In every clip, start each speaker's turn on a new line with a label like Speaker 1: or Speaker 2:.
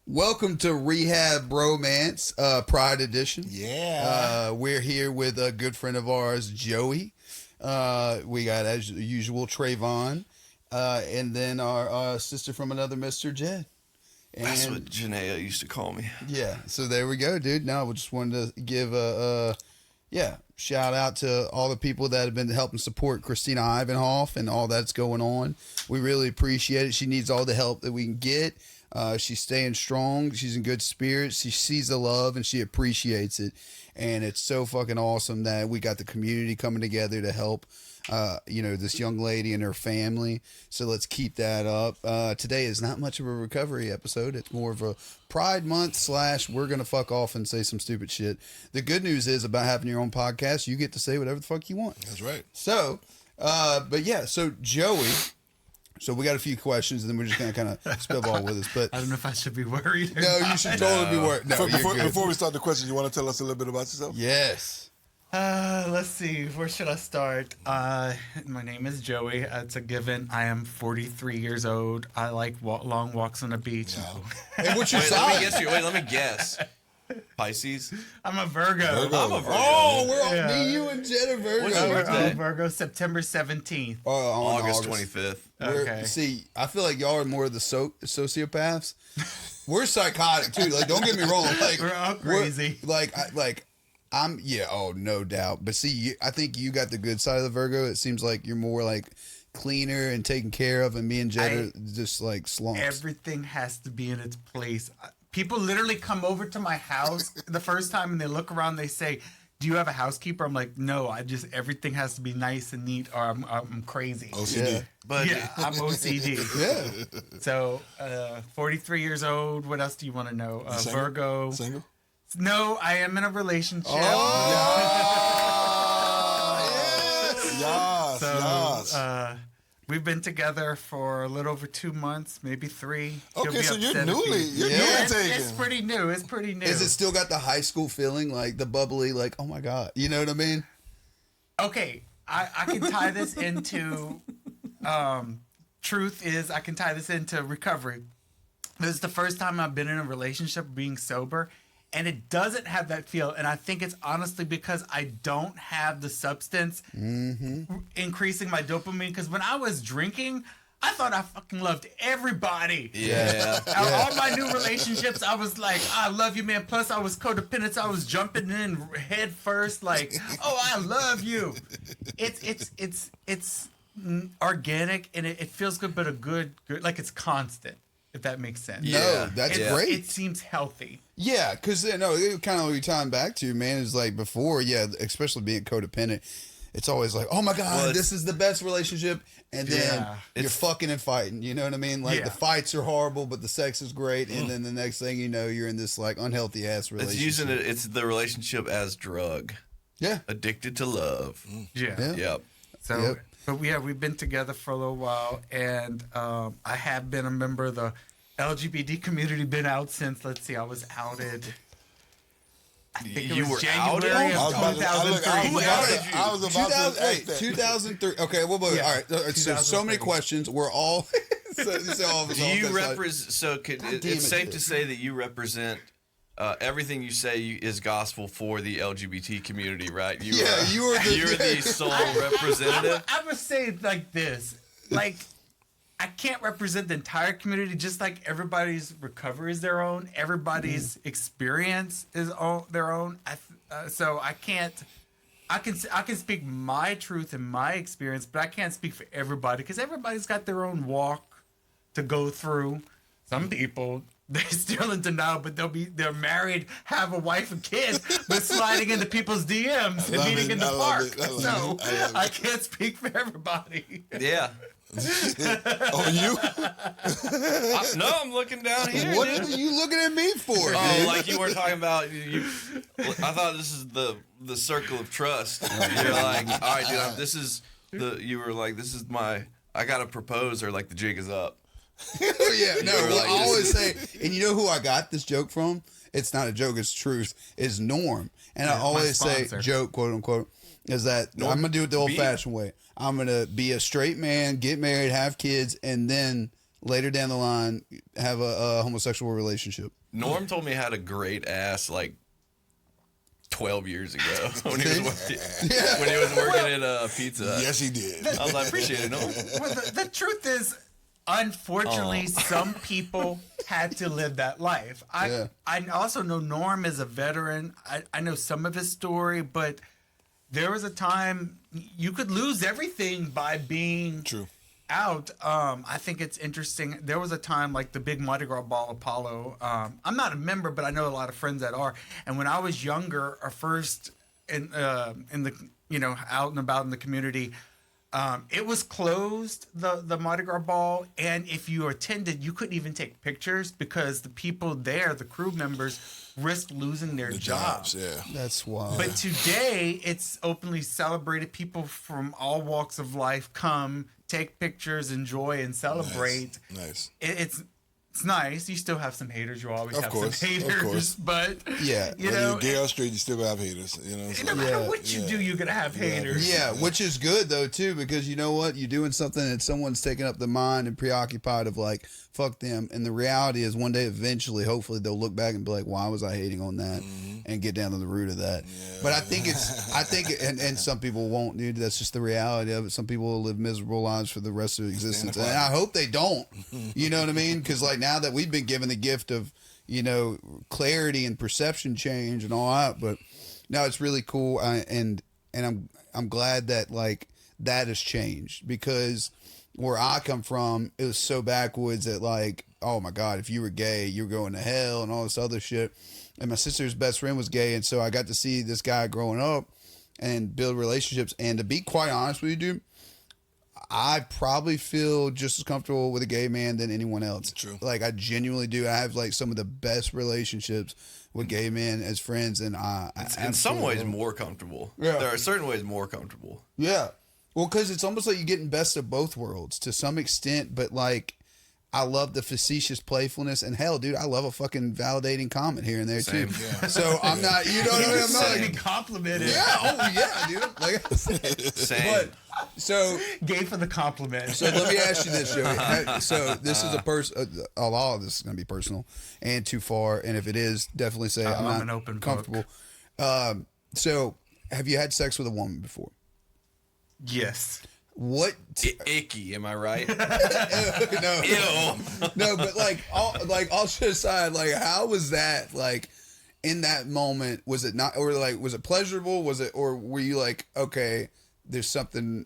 Speaker 1: Welcome to Rehab Bromance, Pride Edition.
Speaker 2: Yeah.
Speaker 1: We're here with a good friend of ours, Joey. We got, as usual, Trayvon. And then our sister from another, Mr. Jed. And
Speaker 3: That's what Janaea used to call me.
Speaker 1: yeah, so there we go, dude. Now we just wanted to give a shout out to all the people that have been helping support Christina Ivanhoff and all that's going on. We really appreciate it. She needs all the help that we can get. She's staying strong. She's in good spirits. She sees the love and she appreciates it. And it's so fucking awesome that we got the community coming together to help, this young lady and her family. So let's keep that up. Today is not much of a recovery episode. It's more of a Pride Month / we're going to fuck off and say some stupid shit. The good news is about having your own podcast, you get to say whatever the fuck you want.
Speaker 2: That's right.
Speaker 1: So, so Joey... So we got a few questions, and then we're just going to kind of spitball with us. But
Speaker 4: I don't know if I should be worried.
Speaker 1: No, you should totally be worried. No,
Speaker 2: Before we start the question, you want to tell us a little bit about yourself?
Speaker 1: Yes.
Speaker 4: Let's see. Where should I start? My name is Joey. It's a given. I am 43 years old. I like long walks on the beach.
Speaker 2: No.
Speaker 1: And what's your
Speaker 3: Wait,
Speaker 1: sign?
Speaker 3: let me guess. Pisces?
Speaker 4: I'm a Virgo.
Speaker 3: I'm a Virgo.
Speaker 1: Oh, we're all
Speaker 4: Yeah.
Speaker 1: me, you, and Jed are Virgo.
Speaker 3: What's your birthday?
Speaker 4: I'm a Virgo, September 17th.
Speaker 1: On
Speaker 3: August 25th.
Speaker 4: Okay.
Speaker 1: See, I feel like y'all are more of the sociopaths. We're psychotic too. Like, don't get me wrong. Like,
Speaker 4: We're all crazy.
Speaker 1: I'm no doubt. But see, I think you got the good side of the Virgo. It seems like you're more like cleaner and taken care of, and me and Jed are just like slumps.
Speaker 4: Everything has to be in its place. People literally come over to my house the first time and they look around. They say, "Do you have a housekeeper?" I'm like, "No, everything has to be nice and neat, or I'm crazy."
Speaker 2: OCD.
Speaker 1: Yeah.
Speaker 3: But
Speaker 4: Yeah, I'm OCD.
Speaker 1: Yeah.
Speaker 4: So, 43 years old. What else do you want to know?
Speaker 2: Single?
Speaker 4: Virgo.
Speaker 2: Single?
Speaker 4: No, I am in a relationship.
Speaker 2: Yes.
Speaker 4: So, we've been together for a little over 2 months, maybe 3. He'll
Speaker 2: Okay,
Speaker 4: be
Speaker 2: so you're
Speaker 4: upset if
Speaker 2: newly.
Speaker 4: he-
Speaker 2: You're
Speaker 1: Yeah.
Speaker 2: newly
Speaker 4: It's
Speaker 2: taken.
Speaker 4: pretty new. It's pretty new.
Speaker 1: Is it still got the high school feeling, like the bubbly, like, oh my God, you know what I mean?
Speaker 4: Okay, I can tie this into truth is I can tie this into recovery. This is the first time I've been in a relationship being sober, and it doesn't have that feel. And I think it's honestly because I don't have the substance increasing my dopamine. Because when I was drinking, I thought I fucking loved everybody.
Speaker 3: yeah.
Speaker 4: Out of all my new relationships, I was like, I love you, man. Plus, I was codependent. So I was jumping in head first, like, oh, I love you. It's organic and it feels good, but a good, like it's constant, if that makes sense.
Speaker 3: Yeah.
Speaker 1: No, that's great.
Speaker 4: It seems healthy.
Speaker 1: Yeah, because kind of what you're tying back to, man, is like before, especially being codependent, it's always like, oh my God,
Speaker 3: Well,
Speaker 1: this is the best relationship, and then
Speaker 4: Yeah.
Speaker 1: you're fucking and fighting. You know what I mean? Like
Speaker 4: Yeah.
Speaker 1: the fights are horrible, but the sex is great, and then the next thing you know, you're in this like unhealthy ass relationship.
Speaker 3: It's the relationship as drug.
Speaker 1: Yeah,
Speaker 3: Addicted to love.
Speaker 4: Yeah.
Speaker 1: Yeah.
Speaker 3: Yep.
Speaker 4: So,
Speaker 1: Yep.
Speaker 4: but we've been together for a little while, and I have been a member of the LGBT community. Been out since, let's see, I was outed. I think it
Speaker 3: You
Speaker 4: was
Speaker 3: were
Speaker 4: January
Speaker 3: outed?
Speaker 4: of 2003.
Speaker 2: I was about to ask that.
Speaker 1: 2003. Okay, well,
Speaker 4: Yeah.
Speaker 1: all right. So many
Speaker 4: 2003.
Speaker 1: questions. We're all. so all of us
Speaker 3: Do
Speaker 1: all
Speaker 3: you
Speaker 1: that's like-
Speaker 3: represent? So
Speaker 1: damn
Speaker 3: it's
Speaker 1: it,
Speaker 3: safe
Speaker 1: dude.
Speaker 3: to say that you represent everything you say is gospel for the LGBT community, right? You
Speaker 1: Yeah,
Speaker 3: are,
Speaker 1: you are the-
Speaker 3: you're the sole representative.
Speaker 4: I would say it like this, like I can't represent the entire community. Just like everybody's recovery is their own, everybody's experience is their own. So I can't. I can speak my truth and my experience, but I can't speak for everybody because everybody's got their own walk to go through. Some people, they're still in denial, but they're married, have a wife and kids, but sliding into people's DMs and
Speaker 2: love
Speaker 4: meeting
Speaker 2: it.
Speaker 4: in the
Speaker 2: I love
Speaker 4: park.
Speaker 2: it. I love
Speaker 4: So
Speaker 2: it. I love it.
Speaker 4: I can't speak for everybody.
Speaker 3: Yeah.
Speaker 2: Oh, you?
Speaker 3: No, I'm looking down here.
Speaker 1: What
Speaker 3: dude.
Speaker 1: are you looking at me for?
Speaker 3: Oh,
Speaker 1: dude?
Speaker 3: like you weren't talking about you. I thought this is the circle of trust. You're like, all right, dude. This is the. You were like, this is my. I gotta propose, or like the jig is up.
Speaker 1: Yeah, no.
Speaker 3: You were
Speaker 1: Well,
Speaker 3: like,
Speaker 1: I
Speaker 3: this
Speaker 1: always
Speaker 3: is-
Speaker 1: say, and you know who I got this joke from? It's not a joke; it's truth. Is Norm, and I
Speaker 4: my
Speaker 1: always say
Speaker 4: sponsor.
Speaker 1: joke, quote unquote, is that I'm gonna do it the old fashioned way. I'm gonna be a straight man, get married, have kids, and then later down the line have a homosexual relationship.
Speaker 3: Norm told me I had a great ass like 12 years ago when he was working at Pizza Hut.
Speaker 2: Yes, he did.
Speaker 3: I was like, appreciate it, Norm.
Speaker 4: Well, the truth is, unfortunately, some people had to live that life. I also know Norm is a veteran. I know some of his story, but there was a time you could lose everything by being out. I think it's interesting. There was a time like the big Mardi Gras Ball Apollo. I'm not a member, but I know a lot of friends that are. And when I was younger, or first in the out and about in the community, it was closed, the Mardi Gras Ball, and if you attended, you couldn't even take pictures because the people there, the crew members, risked losing their jobs.
Speaker 2: Yeah,
Speaker 1: That's wild.
Speaker 4: But today, it's openly celebrated. People from all walks of life come, take pictures, enjoy, and celebrate.
Speaker 2: Nice.
Speaker 4: It's nice. You still have some haters. You always have some haters.
Speaker 2: Of course.
Speaker 4: But,
Speaker 1: Yeah.
Speaker 4: you
Speaker 2: Whether
Speaker 4: know,
Speaker 2: you're gay or straight, you still gonna have haters. You know,
Speaker 4: no matter what you do, you're going to have haters.
Speaker 1: Yeah, which is good though too, because you know what, you're doing something and someone's taking up the mind and preoccupied of like, fuck them. And the reality is, one day, eventually, hopefully, they'll look back and be like, why was I hating on that, and get down to the root of that. Yeah. But I think, and some people won't, dude. That's just the reality of it. Some people will live miserable lives for the rest of their existence, and I hope they don't. You know what I mean? Because like now that we've been given the gift of, you know, clarity and perception change and all that, but no, it's really cool, and I'm glad that like that has changed, because where I come from, it was so backwoods that like, oh my God, if you were gay, you were going to hell and all this other shit. And my sister's best friend was gay, and so I got to see this guy growing up and build relationships. And to be quite honest with you, dude, I probably feel just as comfortable with a gay man than anyone else.
Speaker 2: True.
Speaker 1: Like I genuinely do. I have like some of the best relationships with gay men as friends, and
Speaker 3: in some ways more comfortable.
Speaker 1: Yeah.
Speaker 3: There are certain ways more comfortable.
Speaker 1: Yeah. Well, because it's almost like you're getting best of both worlds to some extent, but like, I love the facetious playfulness, and hell, dude, I love a fucking validating comment here and there too.
Speaker 2: Yeah.
Speaker 1: So I'm not, you know what I mean? I'm not
Speaker 4: Being
Speaker 1: like,
Speaker 4: complimented.
Speaker 1: yeah, oh yeah, dude. Like,
Speaker 3: Same.
Speaker 1: but so
Speaker 4: Gay for the compliment.
Speaker 1: so let me ask you this, Joey. So this is a lot of this is going to be personal and too far, and if it is, definitely say I'm not
Speaker 4: an open
Speaker 1: comfortable. So have you had sex with a woman before?
Speaker 4: Yes.
Speaker 1: What?
Speaker 3: Icky, am I right?
Speaker 1: No.
Speaker 3: Ew.
Speaker 1: No, but all shit aside, like, how was that, like, in that moment? Was it not, or like, was it pleasurable? Was it, or were you like, okay, there's something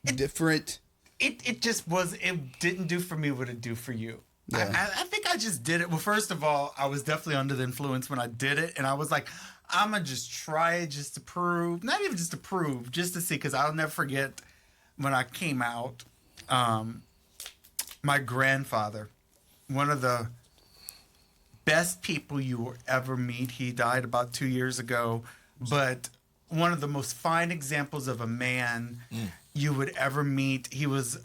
Speaker 1: different?
Speaker 4: It just was, it didn't do for me what it do for you.
Speaker 1: Yeah.
Speaker 4: I think I just did it. Well, first of all, I was definitely under the influence when I did it, and I was like, I'm gonna just try it just to prove, not even just to prove, just to see, because I'll never forget when I came out, my grandfather, one of the best people you will ever meet, he died about 2 years ago, but one of the most fine examples of a man you would ever meet. He was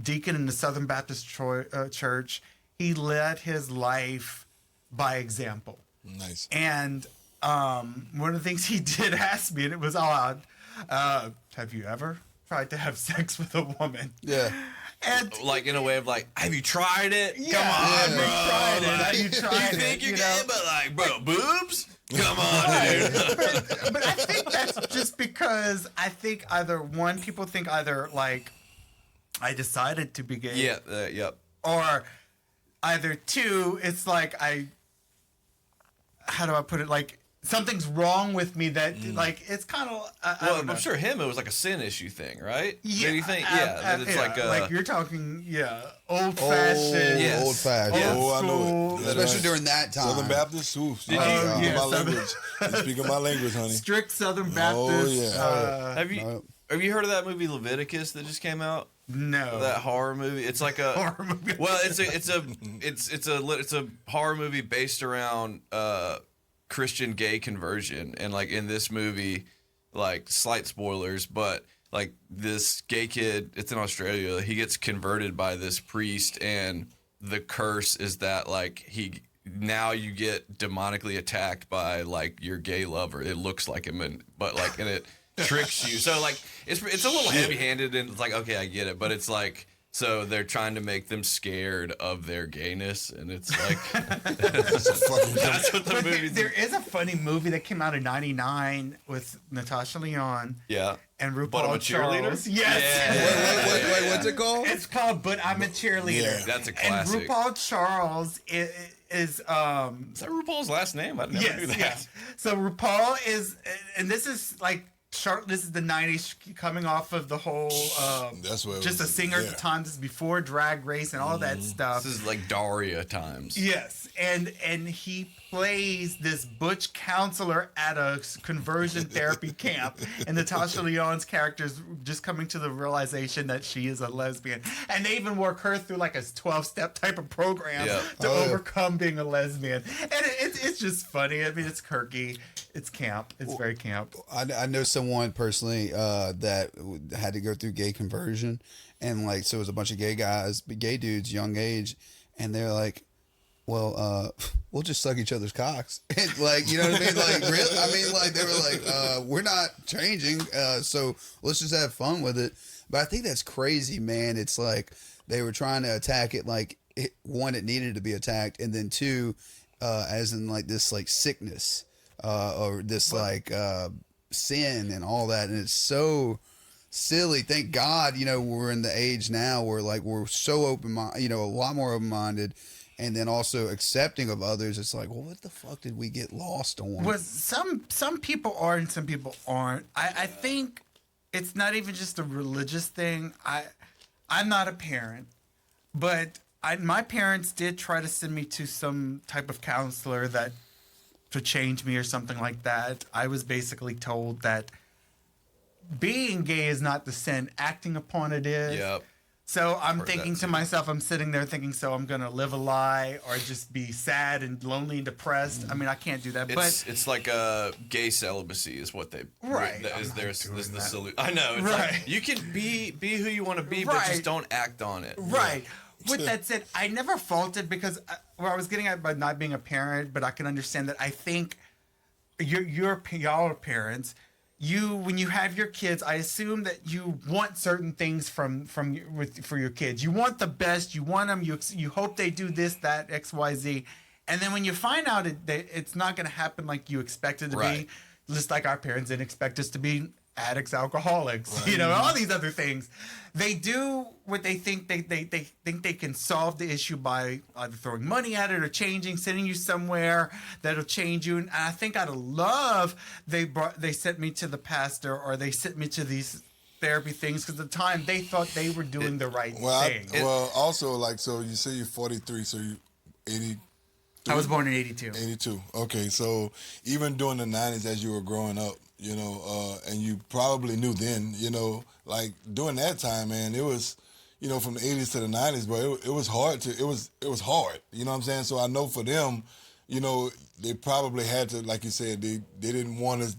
Speaker 4: deacon in the Southern Baptist Church. He led his life by example.
Speaker 2: Nice.
Speaker 4: And one of the things he did ask me, and it was odd, have you ever tried to have sex with a woman?
Speaker 1: Yeah.
Speaker 4: And
Speaker 3: Like in a way of like, have you tried it?
Speaker 4: yeah,
Speaker 3: Come on, bro.
Speaker 4: Tried it.
Speaker 3: Like,
Speaker 4: You tried
Speaker 3: you think
Speaker 4: it,
Speaker 3: you're
Speaker 4: you
Speaker 3: gay,
Speaker 4: know?
Speaker 3: but like, bro, boobs? Come on, dude.
Speaker 4: But I think that's just because I think either one, people think either like I decided to be gay,
Speaker 3: Yeah, yep.
Speaker 4: or either two, it's like how do I put it? Like something's wrong with me that like it's kind of. I
Speaker 3: Well,
Speaker 4: don't know.
Speaker 3: I'm sure him, it was like a sin issue thing, right?
Speaker 4: Yeah,
Speaker 3: Do you think? Yeah, that it's like
Speaker 4: you're talking, old fashioned,
Speaker 3: Yes.
Speaker 1: Old fashioned.
Speaker 3: Yeah.
Speaker 2: Oh, I know it. That's
Speaker 1: Especially
Speaker 2: right.
Speaker 1: during that time.
Speaker 2: Southern Baptist. Ooh,
Speaker 3: Did you-
Speaker 2: my
Speaker 4: Southern-
Speaker 2: language. You speaking my language, honey.
Speaker 4: strict Southern Baptist.
Speaker 2: yeah.
Speaker 3: Have you heard of that movie Leviticus that just came out?
Speaker 4: No,
Speaker 3: That horror movie. It's like a
Speaker 4: horror movie.
Speaker 3: well, it's a horror movie based around Christian gay conversion, and like in this movie, like slight spoilers, but like this gay kid, it's in Australia, he gets converted by this priest, and the curse is that like now you get demonically attacked by like your gay lover. It looks like him, and it tricks you. So like it's a little heavy-handed, and it's like, okay, I get it, but it's like So they're trying to make them scared of their gayness, and it's like
Speaker 2: That's
Speaker 3: what the
Speaker 4: But
Speaker 3: movie.
Speaker 4: there is a funny movie that came out in '99 with Natasha Lyonne
Speaker 3: Yeah.
Speaker 4: and RuPaul
Speaker 3: But I'm a cheerleader?
Speaker 4: Charles. Yes.
Speaker 3: Yeah.
Speaker 1: Wait, what's it called?
Speaker 4: It's called "But I'm a Cheerleader."
Speaker 2: Yeah.
Speaker 3: That's a classic.
Speaker 4: And RuPaul Charles is
Speaker 3: Is that RuPaul's last name? I never knew that.
Speaker 4: yes. So RuPaul is, and this is like this is the '90s, coming off of the whole
Speaker 2: That's what it
Speaker 4: just
Speaker 2: was,
Speaker 4: a singer at
Speaker 2: yeah.
Speaker 4: the time. This is before Drag Race and all that stuff.
Speaker 3: This is like Daria times.
Speaker 4: Yes, and he plays this butch counselor at a conversion therapy camp, and Natasha Lyonne's character is just coming to the realization that she is a lesbian, and they even work her through like a 12-step type of program
Speaker 3: Yeah.
Speaker 4: to overcome being a lesbian, and it's just funny. I mean, it's quirky, it's camp, it's very camp.
Speaker 1: I know someone personally that had to go through gay conversion, and like so it was a bunch of gay guys, gay dudes, young age, and they're like, well, we'll just suck each other's cocks. And like, you know what I mean? Like, really? I mean, like, they were like, we're not changing, so let's just have fun with it. But I think that's crazy, man. It's like they were trying to attack it like, one, it needed to be attacked, and then two, as in like this like sickness, or this like sin and all that. And it's so silly. Thank God, you know, we're in the age now where like we're so open-minded, you know, a lot more open-minded. And then also accepting of others. It's like, well, what the fuck did we get lost on?
Speaker 4: Well, some people are and some people aren't. I think it's not even just a religious thing. I'm not a parent, but my parents did try to send me to some type of counselor that to change me or something like that. I was basically told that being gay is not the sin, acting upon it is.
Speaker 3: Yep.
Speaker 4: So I'm
Speaker 3: Heard
Speaker 4: thinking
Speaker 3: that
Speaker 4: to
Speaker 3: too.
Speaker 4: myself, I'm sitting there thinking, so I'm going to live a lie or just be sad and lonely and depressed. I mean, I can't do that.
Speaker 3: It's like a gay celibacy is what they
Speaker 4: Right.
Speaker 3: That
Speaker 4: I'm
Speaker 3: is
Speaker 4: not
Speaker 3: there's
Speaker 4: doing
Speaker 3: this the
Speaker 4: that.
Speaker 3: solution. I know. It's
Speaker 4: Right.
Speaker 3: like you can be who you want to be, but
Speaker 4: Right.
Speaker 3: just don't act on it.
Speaker 4: Right. With that said, I never faulted because where I was getting at by not being a parent, but I can understand that. I think y'all are parents. When you have your kids, I assume that you want certain things for your kids. You want the best. You want them. You hope they do this, that, X, Y, Z, and then when you find out it's not going to happen like you expect it to
Speaker 3: Right.
Speaker 4: be, just like our parents didn't expect us to be addicts, alcoholics, you know, all these other things. They do what they think they think they can solve the issue by either throwing money at it or sending you somewhere that'll change you. And I think out of love, they sent me to the pastor or they sent me to these therapy things because at the time they thought they were doing the right thing.
Speaker 2: Also, like, so you say you're 43, so you 80.
Speaker 4: I was born in 82.
Speaker 2: 82. Okay, so even during the 90s as you were growing up, you know, and you probably knew then, you know, like during that time, man, it was, you know, from the 80s to the 90s, but it was hard it was hard, you know what I'm saying? So I know for them, you know, they probably had to, like you said, they didn't want to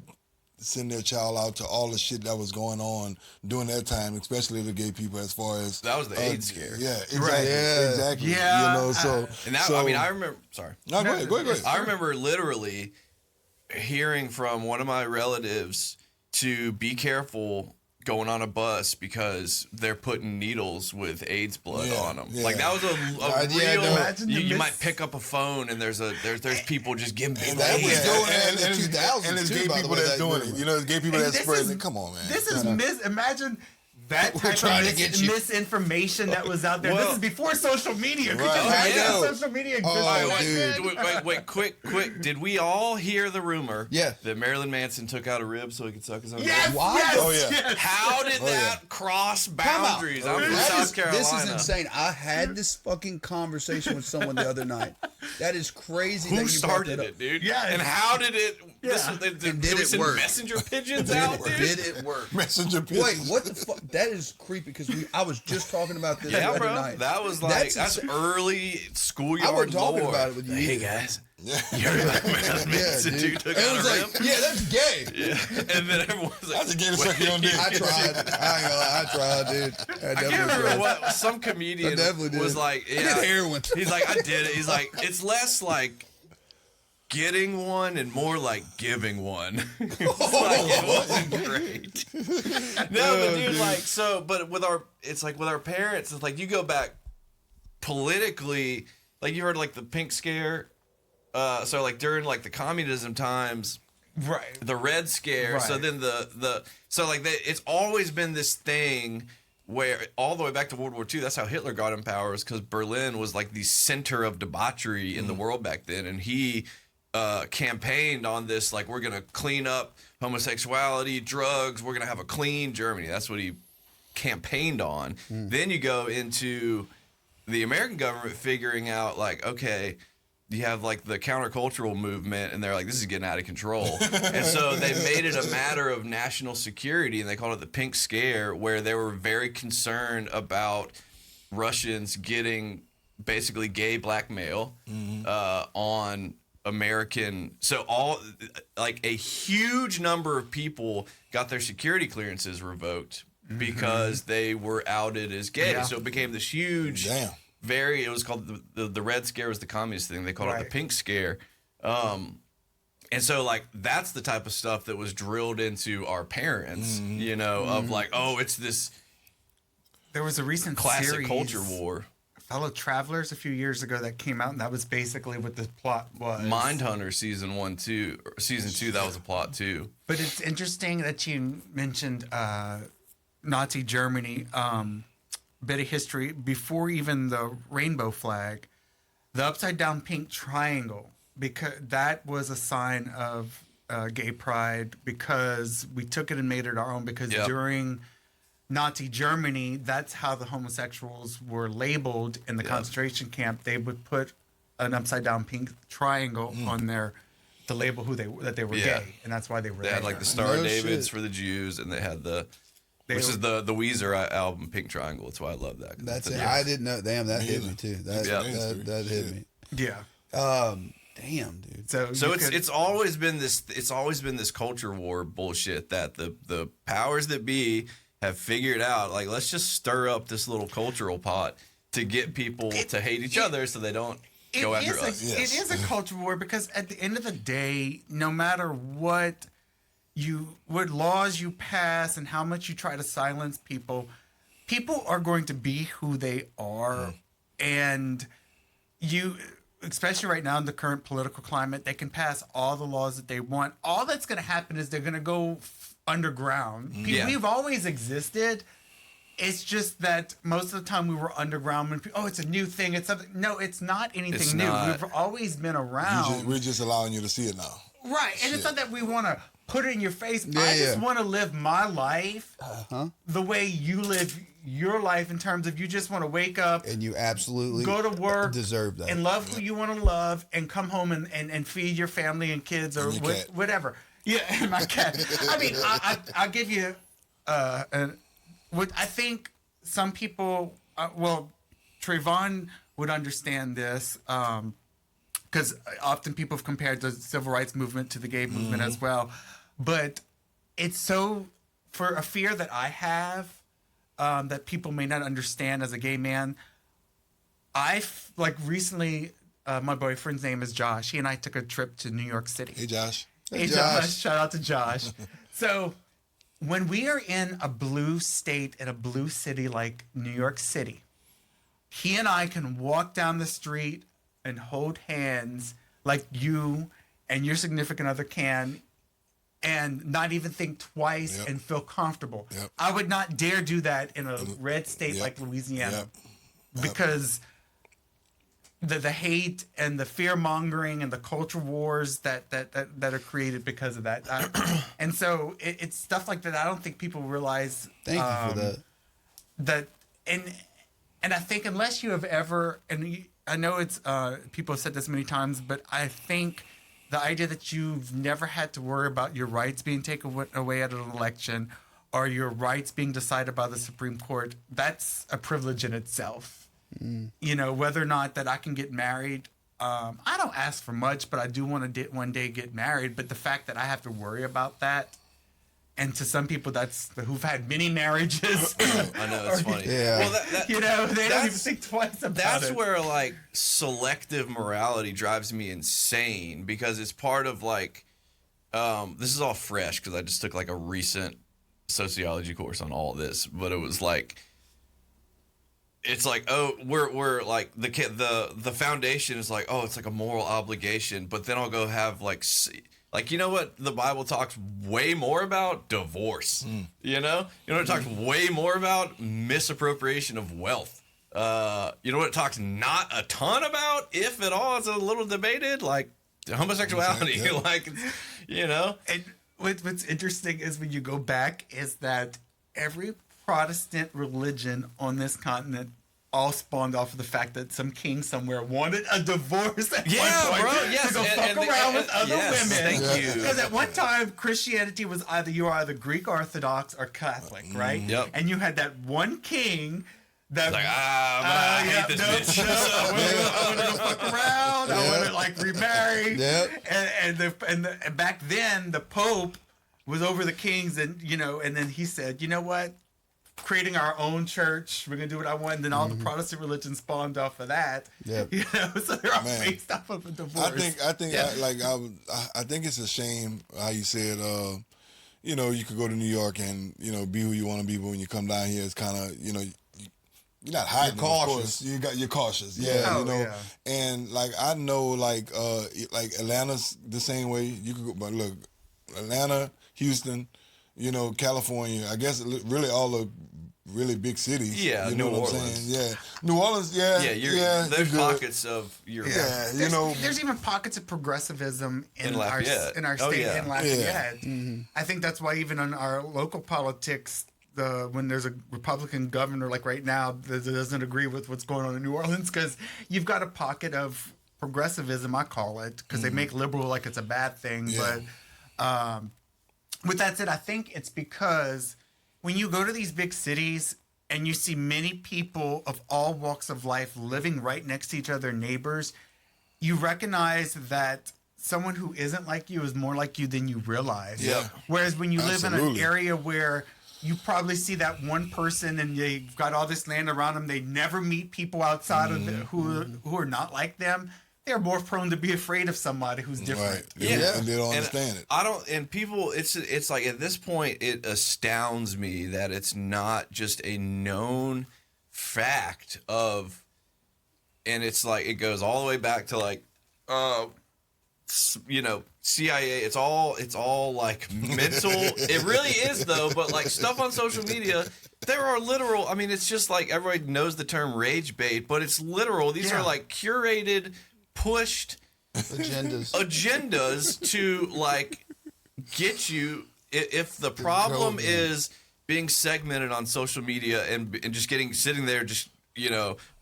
Speaker 2: send their child out to all the shit that was going on during that time, especially the gay people as far as...
Speaker 3: That was the AIDS scare.
Speaker 2: Yeah, exactly.
Speaker 4: Right.
Speaker 1: Yeah.
Speaker 2: Exactly.
Speaker 4: Yeah.
Speaker 2: You know, so...
Speaker 3: And that,
Speaker 2: so,
Speaker 3: I mean, I remember. Sorry.
Speaker 2: No, go ahead.
Speaker 3: I remember literally hearing from one of my relatives to be careful going on a bus because they're putting needles with AIDS blood
Speaker 2: Yeah,
Speaker 3: on them.
Speaker 2: yeah.
Speaker 3: Like that was a
Speaker 1: Yeah,
Speaker 3: real.
Speaker 1: no.
Speaker 4: Imagine the
Speaker 3: You might pick up a phone and there's people just giving people
Speaker 1: that was
Speaker 3: AIDS.
Speaker 1: going on in the
Speaker 2: and
Speaker 1: 2000s
Speaker 2: and it's
Speaker 1: too,
Speaker 2: gay
Speaker 1: by the
Speaker 2: people
Speaker 1: way,
Speaker 2: that's
Speaker 1: that
Speaker 2: doing
Speaker 1: group.
Speaker 2: it. You know, it's gay people
Speaker 4: And
Speaker 2: that's
Speaker 4: this
Speaker 2: spreading
Speaker 4: is-
Speaker 2: it. Come on, man.
Speaker 4: This is imagine that
Speaker 1: We're
Speaker 4: type
Speaker 1: trying
Speaker 4: of
Speaker 1: to get you-
Speaker 4: misinformation that was out there.
Speaker 3: Well-
Speaker 4: this is before social media. Could you
Speaker 2: Right.
Speaker 1: I
Speaker 4: imagine
Speaker 1: know.
Speaker 4: social media
Speaker 1: Oh,
Speaker 4: existed?
Speaker 1: dude.
Speaker 3: Wait, quick. Did we all hear the rumor
Speaker 1: Yeah.
Speaker 3: that Marilyn Manson took out a rib so he could suck his own
Speaker 4: Yes,
Speaker 3: dick?
Speaker 1: What?
Speaker 4: yes,
Speaker 2: Oh, yeah.
Speaker 4: yes.
Speaker 3: How did
Speaker 2: Oh, yeah.
Speaker 3: that cross
Speaker 1: Come out.
Speaker 3: boundaries? I'm from
Speaker 1: That
Speaker 3: South
Speaker 1: is-
Speaker 3: Carolina.
Speaker 1: This is insane. I had this fucking conversation with someone the other night. That is crazy. that
Speaker 3: Who
Speaker 1: you
Speaker 3: started
Speaker 1: brought that
Speaker 3: it, dude?
Speaker 4: Yeah.
Speaker 3: And how did it? This
Speaker 4: Yeah.
Speaker 3: was,
Speaker 1: And did
Speaker 3: we
Speaker 1: it
Speaker 3: send
Speaker 1: work?
Speaker 3: messenger pigeons
Speaker 1: Did
Speaker 3: out,
Speaker 1: it,
Speaker 3: dude.
Speaker 1: did it work?
Speaker 2: Messenger pigeons.
Speaker 1: Wait, what the fuck? That is creepy because I was just talking about this the
Speaker 3: Yeah,
Speaker 1: other
Speaker 3: bro.
Speaker 1: night.
Speaker 3: That was like that's
Speaker 1: insane.
Speaker 3: early schoolyard
Speaker 1: I wasn't talking
Speaker 3: lore.
Speaker 1: about it with you
Speaker 3: Hey
Speaker 1: either.
Speaker 3: guys,
Speaker 2: Yeah.
Speaker 3: you heard about Marilyn
Speaker 1: Yeah,
Speaker 3: Manson
Speaker 1: dude.
Speaker 3: dude took
Speaker 1: And it
Speaker 3: out
Speaker 1: was
Speaker 3: a
Speaker 1: like,
Speaker 3: rib?
Speaker 1: yeah, that's gay.
Speaker 3: Yeah. And then everyone was like,
Speaker 2: That's a gay to suck your own dick.
Speaker 1: I tried. I ain't gonna lie. I tried, dude. I
Speaker 3: I
Speaker 1: definitely
Speaker 3: can't remember
Speaker 1: tried.
Speaker 3: what some comedian
Speaker 1: I definitely did.
Speaker 3: was like.
Speaker 1: I
Speaker 3: Yeah,
Speaker 1: did heroin.
Speaker 3: He's like, I did it. He's like, it's less like getting one and more like giving one. It wasn't great. No, but dude, like, so, but with our parents, it's like you go back politically, like you heard like the pink scare. So like during like the communism times,
Speaker 4: Right.
Speaker 3: the Red Scare.
Speaker 4: Right.
Speaker 3: So then it's always been this thing where all the way back to World War II, that's how Hitler got in power, is because Berlin was like the center of debauchery in the world back then, and he campaigned on this, like, we're gonna clean up homosexuality, drugs, we're gonna have a clean Germany. That's what he campaigned on. Then you go into the American government figuring out, like, okay, you have like the countercultural movement, and they're like, this is getting out of control. And so they made it a matter of national security, and they called it the Pink Scare, where they were very concerned about Russians getting basically gay blackmail on American. So like a huge number of people got their security clearances revoked because they were outed as gay.
Speaker 4: Yeah.
Speaker 3: So it became this huge...
Speaker 2: Damn.
Speaker 3: It was called the Red Scare was the communist thing. They called it the Pink Scare. And so like that's the type of stuff that was drilled into our parents, you know, of like, oh, it's this
Speaker 4: There was a recent
Speaker 3: classic
Speaker 4: series,
Speaker 3: culture war.
Speaker 4: Fellow Travelers, a few years ago that came out, and that was basically what the plot was.
Speaker 3: Mindhunter season 2, that was a plot too.
Speaker 4: But it's interesting that you mentioned Nazi Germany. Bit of history before even the rainbow flag, the upside down pink triangle, because that was a sign of gay pride, because we took it and made it our own, because during Nazi Germany, that's how the homosexuals were labeled in the concentration camp. They would put an upside down pink triangle on their to label that they were gay, and that's why they were.
Speaker 3: They had like the Star of Davids for the Jews, and they had which is the Weezer album, Pink Triangle. That's why I love that.
Speaker 1: That's it. I didn't know. Damn, that hit me too. That hit me.
Speaker 4: Yeah.
Speaker 1: Damn, dude.
Speaker 3: So it's always been this culture war bullshit that the powers that be have figured out. Like, let's just stir up this little cultural pot to get people to hate each other, so they don't go after us.
Speaker 4: It is a culture war, because at the end of the day, no matter what laws you pass and how much you try to silence people are going to be who they are. And especially right now in the current political climate, they can pass all the laws that they want. All that's going to happen is they're going to go underground. We've always existed. It's just that most of the time we were underground when it's a new thing. It's something. No, it's not anything new. We've always been around.
Speaker 2: We're just allowing you to see it now.
Speaker 4: Right. And it's not that we want to put it in your face. I just want to live my life the way you live your life, in terms of you just want to wake up
Speaker 1: and you absolutely
Speaker 4: go to work,
Speaker 1: deserve that,
Speaker 4: and love who you want to love, and come home and feed your family and kids or whatever. Yeah, and my cat. I mean, I'll give you what I think some people. Trayvon would understand this. Because often people have compared the civil rights movement to the gay movement as well. But it's so, for a fear that I have, that people may not understand as a gay man, recently, my boyfriend's name is Josh. He and I took a trip to New York City.
Speaker 2: Hey, Josh.
Speaker 4: Hey, Josh. Shout out to Josh. So when we are in a blue state, in a blue city like New York City, he and I can walk down the street and hold hands like you and your significant other can, and not even think twice and feel comfortable.
Speaker 2: Yep.
Speaker 4: I would not dare do that in a red state like Louisiana, because the hate and the fear mongering and the culture wars that are created because of that. And so it's stuff like that. I don't think people realize.
Speaker 1: Thank you for that.
Speaker 4: And I think unless you have ever, I know it's people have said this many times, but I think the idea that you've never had to worry about your rights being taken away at an election, or your rights being decided by the Supreme Court, that's a privilege in itself. You know, whether or not that I can get married, I don't ask for much, but I do want to one day get married. But the fact that I have to worry about that And to some people, who've had many marriages.
Speaker 3: I know, it's funny.
Speaker 1: Yeah.
Speaker 3: Well,
Speaker 4: they don't even think twice about it.
Speaker 3: that's where like selective morality drives me insane, because it's part of like this is all fresh because I just took like a recent sociology course on all this, but it was like it's like, oh, we're like the foundation is like, oh, it's like a moral obligation, but then I'll go have like you know what the Bible talks way more about? Divorce. You know what it talks way more about? Misappropriation of wealth. You know what it talks not a ton about, if at all? It's a little debated, like homosexuality.
Speaker 2: Yeah.
Speaker 3: Like, you know.
Speaker 4: And what's interesting is when you go back is that every Protestant religion on this continent all spawned off of the fact that some king somewhere wanted a divorce at one point
Speaker 3: yes,
Speaker 4: to go fuck around with other women.
Speaker 3: Thank you.
Speaker 4: Because at one time, Christianity was you were either Greek Orthodox or Catholic, right?
Speaker 3: Yep.
Speaker 4: And you had that one king that
Speaker 3: Like, but I hate this bitch.
Speaker 4: I want to go fuck around. I want to like remarry.
Speaker 1: Yep.
Speaker 4: And back then the Pope was over the kings, and and then he said, you know what? Creating our own church, we're gonna do what I want. And then all the Protestant religions spawned off of that.
Speaker 1: Yep.
Speaker 4: So they're all based off of a divorce.
Speaker 2: I think it's a shame how you said, you could go to New York and be who you want to be, but when you come down here, it's kind of you're not hiding.
Speaker 1: You're cautious.
Speaker 2: Of course. You're cautious.
Speaker 1: Yeah.
Speaker 2: Yeah, And like I know, like Atlanta's the same way. You could go, but look, Atlanta, Houston, California. I guess really all the really big cities.
Speaker 3: Yeah,
Speaker 2: you know
Speaker 3: New
Speaker 2: what
Speaker 3: Orleans.
Speaker 2: I'm saying? Yeah, New Orleans. Yeah,
Speaker 3: There's
Speaker 2: you're good.
Speaker 3: pockets of your
Speaker 2: Yeah,
Speaker 4: there's even pockets of progressivism in
Speaker 3: Lafayette.
Speaker 4: our state
Speaker 3: yeah.
Speaker 4: in Lafayette. I think that's why even in our local politics, when there's a Republican governor like right now that doesn't agree with what's going on in New Orleans, because you've got a pocket of progressivism, I call it, because they make liberal like it's a bad thing.
Speaker 2: Yeah.
Speaker 4: But with that said, I think it's because when you go to these big cities and you see many people of all walks of life living right next to each other, neighbors, you recognize that someone who isn't like you is more like you than you realize.
Speaker 2: Yeah.
Speaker 4: Whereas when you live in an
Speaker 2: Absolutely.
Speaker 4: area where you probably see that one person and they've got all this land around them, they never meet people outside of who are not like them. They're more prone to be afraid of somebody who's different.
Speaker 2: Right. And they don't understand it.
Speaker 3: And people, it's like at this point, it astounds me that it's not just a known fact of, and it's like, it goes all the way back to like, CIA. It's all like mental. It really is though, but like stuff on social media, there are literal, I mean, it's just like everybody knows the term rage bait, but it's literal. These are like curated, pushed agendas to like get you, if the problem is being segmented on social media and just sitting there just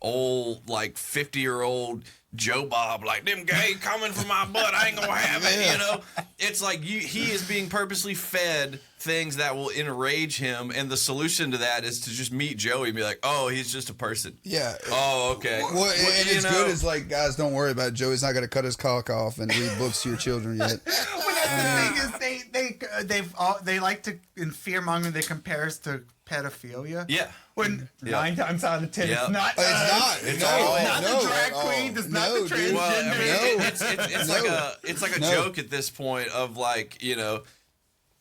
Speaker 3: old like 50-year-old Joe Bob, like, them gay coming for my butt, I ain't gonna have it. It's like he is being purposely fed things that will enrage him, and the solution to that is to just meet Joey and be like, oh, he's just a person.
Speaker 1: Yeah.
Speaker 3: Oh, okay.
Speaker 1: Well, and it's good as like, guys, don't worry about it. Joey's not going to cut his cock off and read books to your children yet.
Speaker 4: Well, that's the thing is they like to, in fear-mongering, they compare us to pedophilia.
Speaker 3: Yeah.
Speaker 4: When 9 times out of 10,
Speaker 3: Yeah.
Speaker 4: it's not.
Speaker 1: It's
Speaker 4: not
Speaker 1: no,
Speaker 4: the drag
Speaker 1: no,
Speaker 4: queen. It's not
Speaker 1: no,
Speaker 4: the
Speaker 1: dude.
Speaker 4: transgender.
Speaker 3: Well, I mean,
Speaker 1: No.
Speaker 3: it's like a
Speaker 1: No.
Speaker 3: joke at this point of like,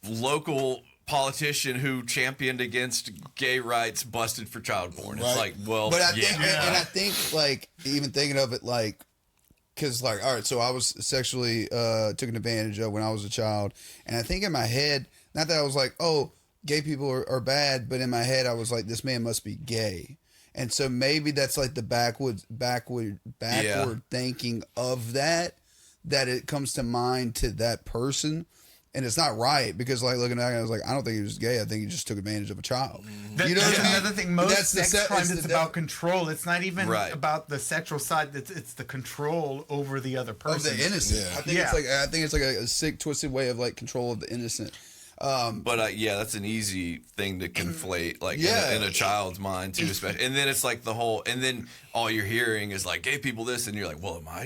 Speaker 3: local politician who championed against gay rights busted for child porn. It's like, well,
Speaker 1: but I think, and I think like even thinking of it like, because like, all right, so I was sexually taken advantage of when I was a child, and I think in my head, not that I was like, oh, gay people are bad, but in my head I was like, this man must be gay. And so maybe that's like the backward thinking of that it comes to mind to that person. And it's not right, because like looking at it, I was like, I don't think he was gay. I think he just took advantage of a child.
Speaker 4: That's another thing. Most sex crimes, it's about control. It's not even about the sexual side. It's the control over the other person.
Speaker 1: Of the innocent.
Speaker 2: Yeah.
Speaker 1: I think it's like a sick, twisted way of like control of the innocent.
Speaker 3: But that's an easy thing to conflate, like in a child's mind too, especially. And then it's like and then all you're hearing is like gay people this, and you're like, well, am I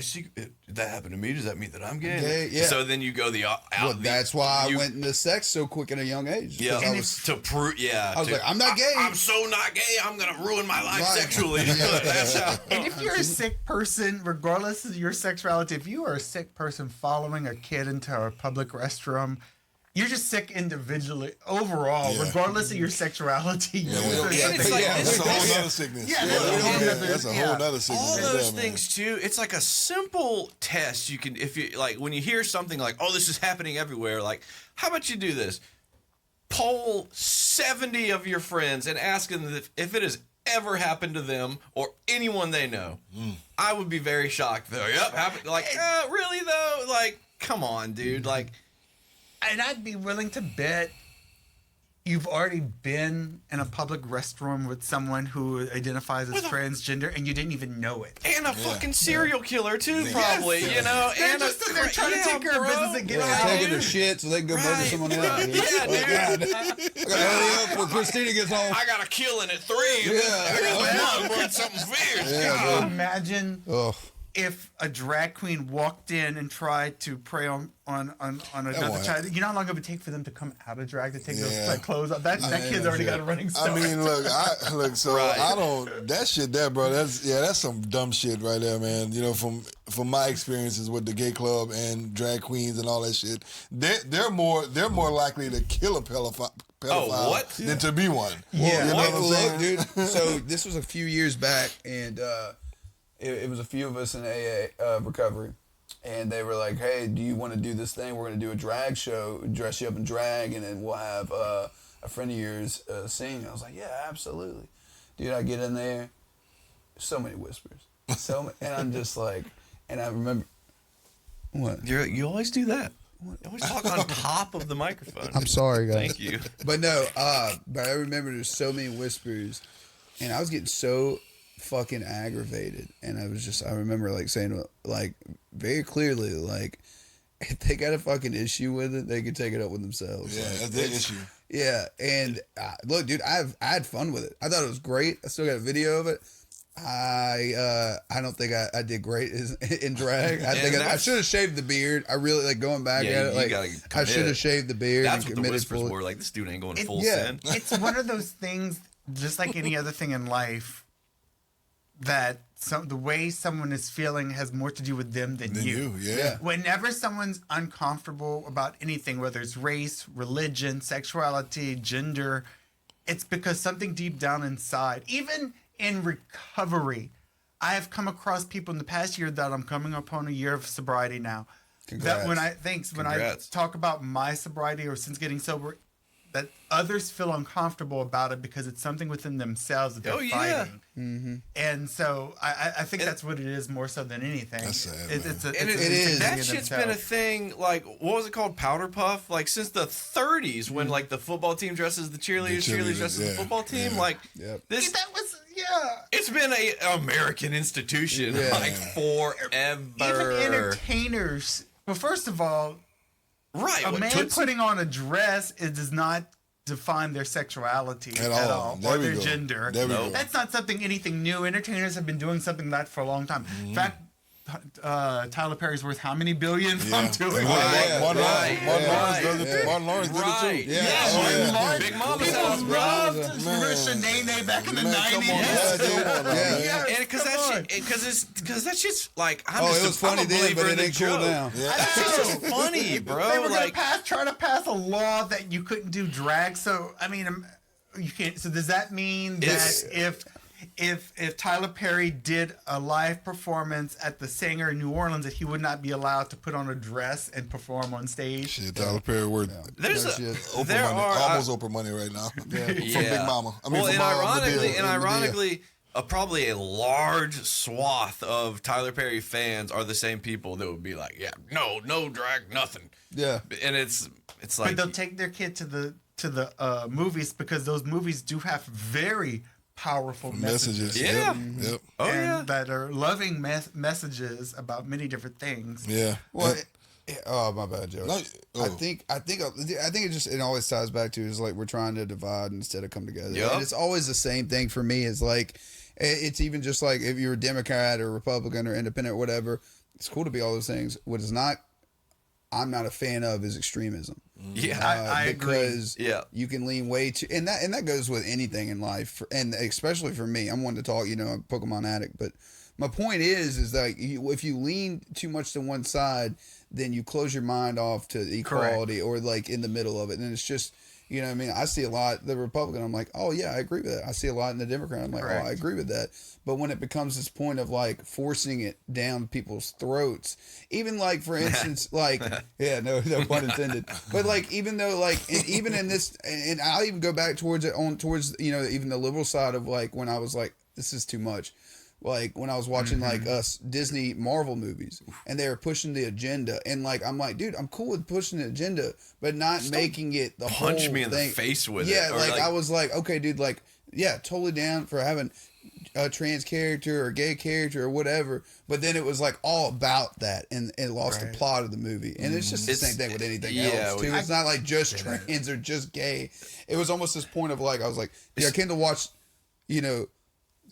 Speaker 3: did that happen to me? Does that mean that I'm gay?
Speaker 1: Gay, yeah.
Speaker 3: So then you go out.
Speaker 1: Well, that's why I went into sex so quick at a young age.
Speaker 3: Yeah,
Speaker 1: I was,
Speaker 3: to prove. Yeah,
Speaker 1: I was like, I'm not gay.
Speaker 3: I'm so not gay. I'm gonna ruin my life
Speaker 1: Right.
Speaker 3: sexually. That's how.
Speaker 4: And if you're a sick person, regardless of your sexuality, if you are a sick person following a kid into a public restroom, you're just sick individually, overall, regardless of your sexuality.
Speaker 2: Yeah,
Speaker 3: it's like-
Speaker 2: that's a whole other sickness.
Speaker 4: Yeah,
Speaker 2: That's a whole other sickness.
Speaker 3: All
Speaker 2: right
Speaker 3: those
Speaker 2: there,
Speaker 3: things too. It's like a simple test you can, if you like, when you hear something like, "Oh, this is happening everywhere." Like, how about you do this? Poll 70 of your friends and ask them if it has ever happened to them or anyone they know. I would be very shocked though. Yep, happened. Like, really though? Like, come on, dude. Like,
Speaker 4: And I'd be willing to bet you've already been in a public restroom with someone who identifies as transgender and you didn't even know it.
Speaker 3: and a fucking serial killer too, probably. You know,
Speaker 4: They're
Speaker 3: and
Speaker 4: just they're trying to take care of business and get out.
Speaker 1: taking their shit so they can go murder
Speaker 3: Right.
Speaker 1: someone else. Dude.
Speaker 3: Yeah, dude.
Speaker 1: God. I gotta hurry up when Christina gets home.
Speaker 3: I got a killing at 3.
Speaker 1: Yeah.
Speaker 3: I got something fierce.
Speaker 4: Imagine
Speaker 1: Oh,
Speaker 4: if a drag queen walked in and tried to prey on another
Speaker 2: won't
Speaker 4: child. You know how long it would take for them to come out of drag to take those
Speaker 2: Yeah.
Speaker 4: like, clothes off? That kid's already got a running start.
Speaker 2: I mean, look, so
Speaker 3: Right.
Speaker 2: I don't. That shit, there, bro. That's some dumb shit right there, man. You know, from my experiences with the gay club and drag queens and all that shit, they're more likely to kill a pedophile
Speaker 3: what?
Speaker 2: than to be one.
Speaker 4: Yeah.
Speaker 2: you know what I'm
Speaker 1: look,
Speaker 2: saying?
Speaker 1: dude. So this was a few years back, and it was a few of us in AA recovery, and they were like, "Hey, do you want to do this thing? We're going to do a drag show, dress you up in drag, and then we'll have a friend of yours sing." I was like, "Yeah, absolutely, dude." I get in there, so many whispers, and I'm just like, and I remember what.
Speaker 3: You always do that. You always talk on top of the microphone.
Speaker 1: I'm sorry, guys.
Speaker 3: Thank you.
Speaker 1: But no, but I remember there's so many whispers, and I was getting so fucking aggravated, and I remember like saying like very clearly like if they got a fucking issue with it, they could take it up with themselves.
Speaker 2: Yeah,
Speaker 1: Like,
Speaker 2: that's their issue.
Speaker 1: Yeah, and look, dude, I had fun with it. I thought it was great. I still got a video of it. I don't think I did great in drag. I think I should have shaved the beard. I really like going back
Speaker 3: Yeah,
Speaker 1: at it.
Speaker 3: you
Speaker 1: Like
Speaker 3: gotta
Speaker 1: I should
Speaker 3: commit.
Speaker 1: have shaved the beard.
Speaker 3: That's
Speaker 1: and
Speaker 3: what the
Speaker 1: committed
Speaker 3: whispers
Speaker 1: fully.
Speaker 3: were. Like, this dude ain't going full
Speaker 1: yeah.
Speaker 3: sin.
Speaker 4: It's one of those things, just like any other thing in life, that the way someone is feeling has more to do with them than you.
Speaker 2: Yeah.
Speaker 4: Whenever someone's uncomfortable about anything, whether it's race, religion, sexuality, gender, it's because something deep down inside, even in recovery, I have come across people in the past year that I'm coming upon a year of sobriety now.
Speaker 1: Congrats.
Speaker 4: That when I talk about my sobriety or since getting sober, that others feel uncomfortable about it because it's something within themselves that they're fighting.
Speaker 1: Mm-hmm.
Speaker 4: And so I think that's what it is more so than anything.
Speaker 2: That's sad,
Speaker 4: It's
Speaker 2: man.
Speaker 3: And
Speaker 1: it is.
Speaker 3: That shit's been a thing, like, what was it called? Powder Puff? Like, since the 30s when, like, the football team dresses the cheerleaders, cheerleaders dresses the football team.
Speaker 2: yeah.
Speaker 3: Like,
Speaker 1: Yep.
Speaker 3: this,
Speaker 4: that was
Speaker 3: it's been a American institution,
Speaker 1: Yeah.
Speaker 3: like, forever.
Speaker 4: even entertainers. Well, first of all,
Speaker 3: Right.
Speaker 4: a
Speaker 3: what,
Speaker 4: man
Speaker 3: Tootsie?
Speaker 4: putting on a dress, it does not define their sexuality
Speaker 2: At
Speaker 4: at
Speaker 2: all.
Speaker 4: all,
Speaker 2: There
Speaker 4: or
Speaker 2: we
Speaker 4: their
Speaker 2: go.
Speaker 4: gender.
Speaker 2: There we go.
Speaker 4: That's not anything new. Entertainers have been doing something like that for a long time. In fact, Tyler Perry's worth how many billion from doing that?
Speaker 2: Martin
Speaker 3: Right.
Speaker 2: Lawrence did it too.
Speaker 3: Right.
Speaker 1: Yeah.
Speaker 4: Yeah,
Speaker 1: Oh,
Speaker 4: Martin
Speaker 1: yeah.
Speaker 4: Lawrence.
Speaker 3: Big Mama's
Speaker 4: People
Speaker 3: house, bro.
Speaker 4: loved
Speaker 2: Man.
Speaker 4: Shanae back in the
Speaker 2: Man, come
Speaker 4: 90s.
Speaker 2: on,
Speaker 1: Yeah, dude.
Speaker 2: come on,
Speaker 1: Yeah.
Speaker 2: man.
Speaker 4: Yes,
Speaker 3: And because
Speaker 4: come
Speaker 3: that
Speaker 4: on.
Speaker 3: shit, because that's just like I'm
Speaker 1: Oh,
Speaker 3: just
Speaker 1: it was
Speaker 3: I'm
Speaker 1: funny
Speaker 3: a
Speaker 1: then,
Speaker 3: believer
Speaker 1: but
Speaker 3: in
Speaker 1: it
Speaker 3: the
Speaker 1: ain't cool
Speaker 3: joke.
Speaker 1: now.
Speaker 2: Yeah.
Speaker 3: It's just funny, bro.
Speaker 4: They were
Speaker 3: Like,
Speaker 4: try to pass a law that you couldn't do drag. So I mean, you can't. So does that mean
Speaker 3: It's-
Speaker 4: that if Tyler Perry did a live performance at the Singer in New Orleans, that he would not be allowed to put on a dress and perform on stage?
Speaker 2: Shit, Tyler Perry worth
Speaker 3: there's
Speaker 1: No
Speaker 3: a,
Speaker 1: shit.
Speaker 2: Oprah
Speaker 3: there
Speaker 2: money,
Speaker 3: are
Speaker 2: almost Oprah money right now. From Big Mama. I mean,
Speaker 3: well,
Speaker 2: from
Speaker 3: and
Speaker 2: Madea.
Speaker 3: ironically, probably a large swath of Tyler Perry fans are the same people that would be like, yeah, no drag, nothing.
Speaker 1: Yeah.
Speaker 3: And it's
Speaker 4: But
Speaker 3: like,
Speaker 4: they'll take their kid to the movies because those movies do have very powerful messages.
Speaker 3: Yeah.
Speaker 2: Yep.
Speaker 3: oh
Speaker 4: and
Speaker 3: yeah,
Speaker 4: that are loving messages about many different things.
Speaker 2: Yeah.
Speaker 1: Well, oh my bad, Joe.
Speaker 2: No,
Speaker 1: I
Speaker 2: oh.
Speaker 1: think it always ties back to is like we're trying to divide instead of come together.
Speaker 3: Yup.
Speaker 1: And it's always the same thing for me. Is like It's even just like if you're a Democrat or Republican or independent or whatever, it's cool to be all those things. What is not, I'm not a fan of is extremism.
Speaker 3: Yeah,
Speaker 4: I
Speaker 1: because
Speaker 3: agree. Yeah.
Speaker 1: you can lean way too, and that goes with anything in life, and especially for me. I'm one to talk, I'm a Pokemon addict, but my point is like if you lean too much to one side, then you close your mind off to equality or like in the middle of it, and it's just. You know what I mean? I see a lot, the Republican, I'm like, oh yeah, I agree with that. I see a lot in the Democrat, I'm like, oh, I agree with that. But when it becomes this point of like forcing it down people's throats, even like, for instance, like, yeah, no pun intended. But like, even though like, and even in this, and I'll even go back towards even the liberal side of like, when I was like, this is too much. Like when I was watching like Disney Marvel movies and they were pushing the agenda and like I'm like, dude, I'm cool with pushing the agenda, but not just making it the whole
Speaker 3: punch me in
Speaker 1: thing.
Speaker 3: the face with it.
Speaker 1: Yeah, like I was like, okay, dude, like yeah, totally down for having a trans character or gay character or whatever, but then it was like all about that and it lost the plot of the movie. And it's just the same thing with anything else too. It's not like just trans or just gay. It was almost this point of like I was like, yeah, I came to watch,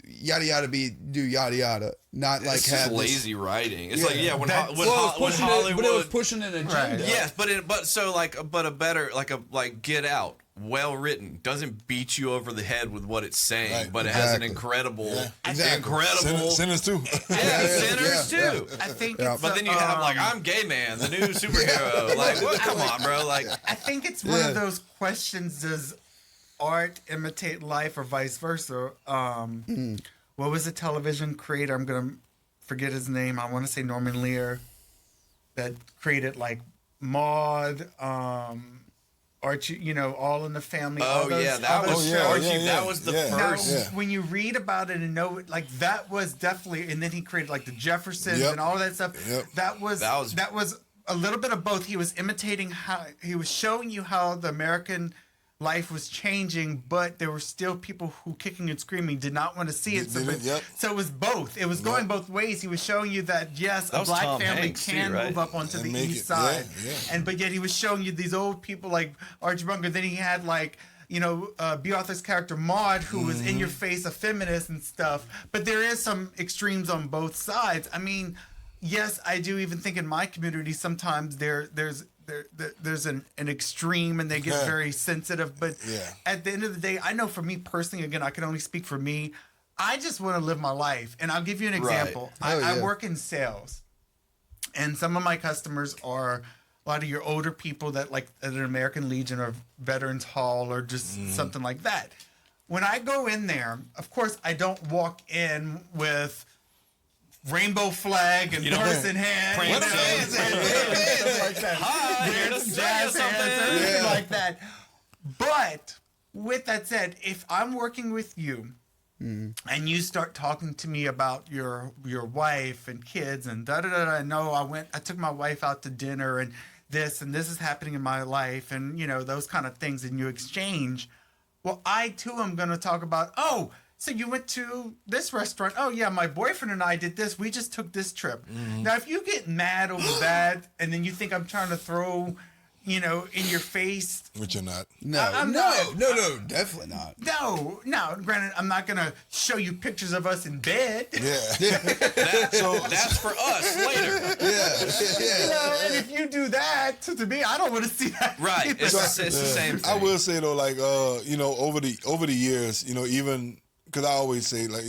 Speaker 1: yada yada do yada yada, not like
Speaker 3: it's
Speaker 1: have
Speaker 3: just lazy writing. It's like
Speaker 1: when
Speaker 3: Hollywood,
Speaker 1: but it was pushing an agenda.
Speaker 3: Yes, but a better like Get Out, well written, doesn't beat you over the head with what it's saying, but it has an incredible, incredible
Speaker 2: Sinners too.
Speaker 3: Sinners too.
Speaker 4: I think,
Speaker 3: but then you have like I'm Gay Man, the new superhero. Like, what? Come on, bro. Like,
Speaker 4: I think it's one of those questions: does art imitate life or vice versa? What was the television creator? I'm gonna forget his name. I want to say Norman Lear, that created like Maude, Archie. All in the Family.
Speaker 3: Archie. That was the first.
Speaker 4: Now, when you read about it and know it, like that was definitely, and then he created like the Jeffersons and all that stuff. That was a little bit of both. He was imitating how he was showing you how the American life was changing, but there were still people who kicking and screaming did not want to see it. So it was both. It was going both ways. He was showing you that yes, a black
Speaker 3: Tom
Speaker 4: family
Speaker 3: Hanks
Speaker 4: can move up onto the east side, but yet he was showing you these old people like Archie Bunker. Then he had like B. Arthur's character Maude, who was in your face, a feminist and stuff. But there is some extremes on both sides. I mean, yes, I do even think in my community sometimes there's an extreme and they get very sensitive, but at the end of the day, I know for me personally, again, I can only speak for me. I just want to live my life, and I'll give you an example. I work in sales, and some of my customers are a lot of your older people that like at an American Legion or Veterans Hall or just something like that. When I go in there, of course, I don't walk in with rainbow flag and purse in hand, like that. Jazz hands, everything like that. But with that said, if I'm working with you and you start talking to me about your wife and kids and I took my wife out to dinner and this is happening in my life and those kind of things, and you exchange. Well, I too am going to talk about so you went to this restaurant. Oh, yeah, my boyfriend and I did this. We just took this trip. Now, if you get mad over that and then you think I'm trying to throw, in your face.
Speaker 2: Which you're not.
Speaker 1: No, definitely not.
Speaker 4: No. Granted, I'm not going to show you pictures of us in bed.
Speaker 2: Yeah.
Speaker 3: That's for us later.
Speaker 4: And if you do that to me, I don't want to see that.
Speaker 3: Right. It's the same thing.
Speaker 2: I will say, though, like, over the years, even... Because I always say, like,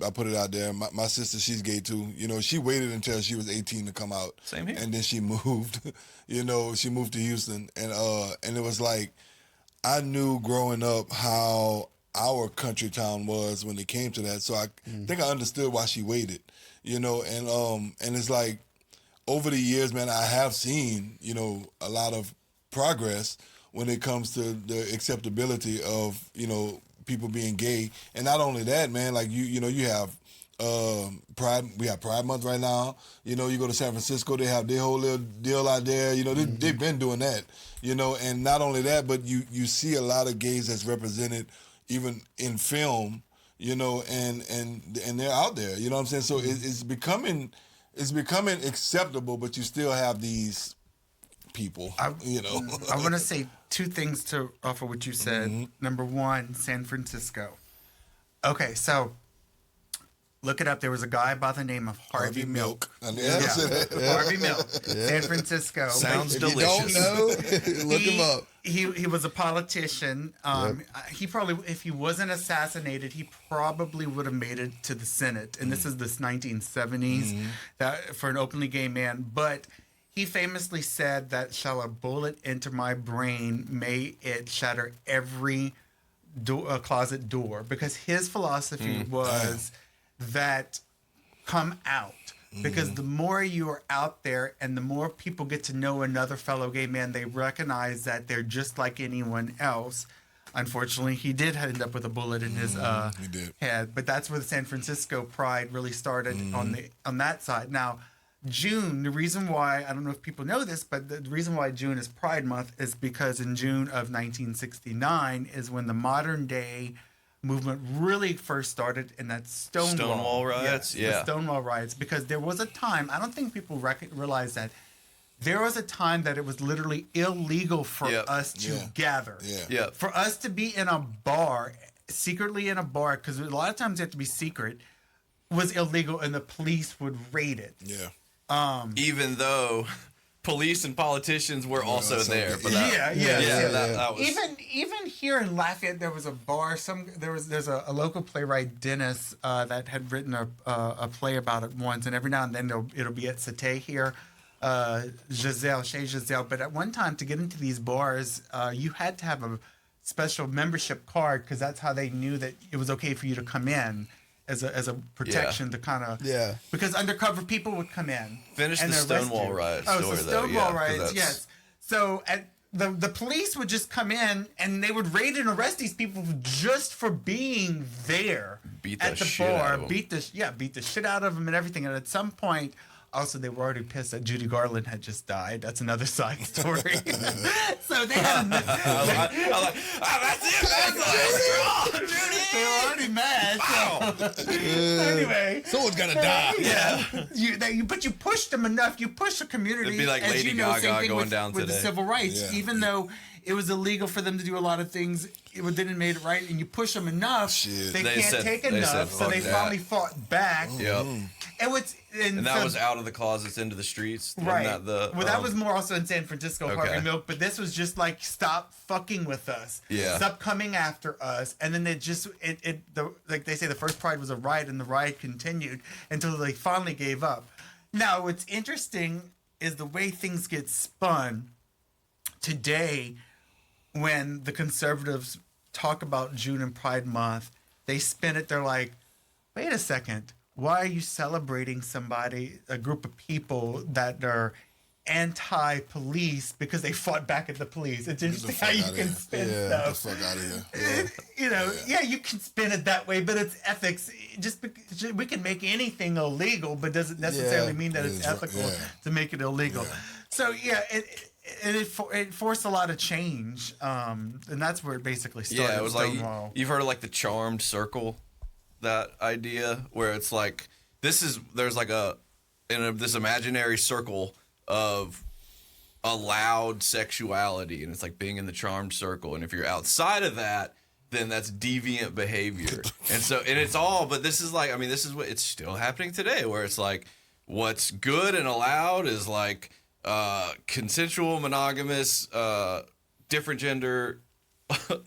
Speaker 2: I put it out there. My sister, she's gay too. She waited until she was 18 to come out.
Speaker 3: Same here.
Speaker 2: And then she moved. She moved to Houston, and it was like I knew growing up how our country town was when it came to that. So I think I understood why she waited. And it's like over the years, man, I have seen a lot of progress when it comes to the acceptability of people being gay. And not only that, man, like you have Pride. We have Pride Month right now. You go to San Francisco, they have their whole little deal out there. They've been doing that. And not only that, but you see a lot of gays that's represented even in film. And they're out there. You know what I'm saying? So it's becoming acceptable, but you still have these people.
Speaker 4: I want to say two things off of what you said. Number one, San Francisco. Okay, so Look it up. There was a guy by the name of Harvey Milk.
Speaker 2: I never said that.
Speaker 4: Harvey Milk, San Francisco.
Speaker 3: Sounds
Speaker 1: If
Speaker 3: delicious.
Speaker 1: you don't know, look him up.
Speaker 4: He was a politician. He probably, if he wasn't assassinated, he probably would have made it to the Senate. And this is this 1970s that for an openly gay man. But he famously said that, "Shall a bullet enter my brain, may it shatter every closet door," because his philosophy was that come out. Because the more you are out there and the more people get to know another fellow gay man, they recognize that they're just like anyone else. Unfortunately, he did end up with a bullet in his head. But that's where the San Francisco Pride really started on that side. Now, June, the reason why, I don't know if people know this, but the reason why June is Pride Month is because in June of 1969 is when the modern day movement really first started, and that's
Speaker 3: Stonewall riots.
Speaker 4: The Stonewall riots, because there was a time, I don't think people realize that there was a time that it was literally illegal for us to gather. For us to be in a bar, secretly in a bar, because a lot of times you have to be secret, was illegal, and the police would raid it.
Speaker 3: Even though police and politicians were also there. But that was...
Speaker 4: Even here in Lafayette, there was a bar. There's a local playwright, Dennis, that had written a play about it once, and every now and then it'll be at Cité here, Chez Giselle. But at one time, to get into these bars, you had to have a special membership card, because that's how they knew that it was okay for you to come in. As a protection to kind of because undercover people would come in.
Speaker 3: Finish the Stonewall riots.
Speaker 4: So Stonewall riots, yes. So the police would just come in and they would raid and arrest these people just for being there at the bar. Beat the shit out of them and everything. And at some point, also, they were already pissed that Judy Garland had just died. That's another side story. So they had
Speaker 3: that's it.
Speaker 4: They were already mad. So. Anyway.
Speaker 1: Someone's got to die.
Speaker 4: Yeah. But you pushed them enough. You push the community.
Speaker 3: It'd be like Lady Gaga going down
Speaker 4: with
Speaker 3: today.
Speaker 4: The civil rights. Even though it was illegal for them to do a lot of things, it didn't make it right. And you push them enough, they can't take enough. So they finally fought back. And
Speaker 3: that was out of the closets into the streets.
Speaker 4: Right. That was more also in San Francisco, Harvey Milk. But this was just like, stop fucking with us. Stop coming after us. And then like they say, the first Pride was a riot, and the riot continued until they finally gave up. Now, what's interesting is the way things get spun today. When the conservatives talk about June and Pride Month, they spin it. They're like, wait a second. Why are you celebrating a group of people that are anti-police because they fought back at the police? It's interesting how you can spin stuff.
Speaker 2: Get the fuck out of here.
Speaker 4: You can spin it that way, but it's ethics. We can make anything illegal, but doesn't necessarily mean that it's ethical to make it illegal. So it forced a lot of change, and that's where it basically started.
Speaker 3: Yeah, it was like you've heard of like the charmed circle, that idea where it's like there's like this imaginary circle of allowed sexuality, and it's like being in the charmed circle, and if you're outside of that, then that's deviant behavior. and it's all, but this is like, I mean, this is what it's still happening today, where it's like what's good and allowed is like consensual, monogamous, different gender,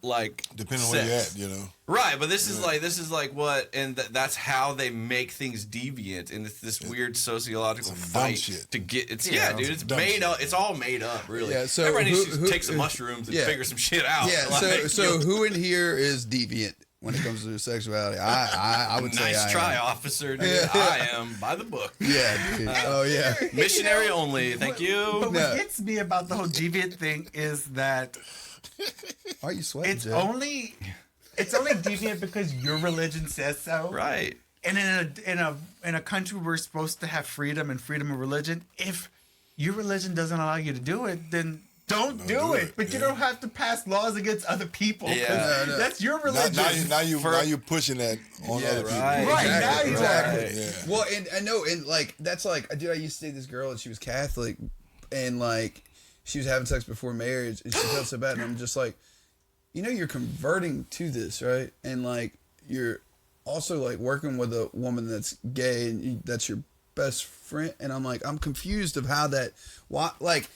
Speaker 3: like
Speaker 2: depending on
Speaker 3: sex.
Speaker 2: where you're at,
Speaker 3: Right, but this is like what, and that's how they make things deviant, and it's this weird sociological fight to get. It's dude, it's made up. It's all made up, really. Yeah, so everybody needs to take some mushrooms and figure some shit out.
Speaker 1: Yeah, so who in here is deviant when it comes to sexuality? I would say
Speaker 3: nice try, officer. Dude. I am by the book.
Speaker 1: Yeah, dude. Oh yeah.
Speaker 3: Missionary only. Thank you.
Speaker 4: But what gets me about the whole deviant thing is that.
Speaker 1: Why are you sweating?
Speaker 4: It's only deviant because your religion says so.
Speaker 3: Right.
Speaker 4: And in a country where we're supposed to have freedom and freedom of religion, if your religion doesn't allow you to do it, then don't do it. But you don't have to pass laws against other people. Yeah, that's your religion.
Speaker 2: Now you're pushing that on other people.
Speaker 4: Right.
Speaker 1: Exactly. Yeah. Well, and I know, and like that's like, dude, I used to date this girl and she was Catholic, and like. She was having sex before marriage, and she felt so bad. And I'm just like, you're converting to this, right? And like, you're also like working with a woman that's gay and that's your best friend, and I'm like, I'm confused of how that, why, like,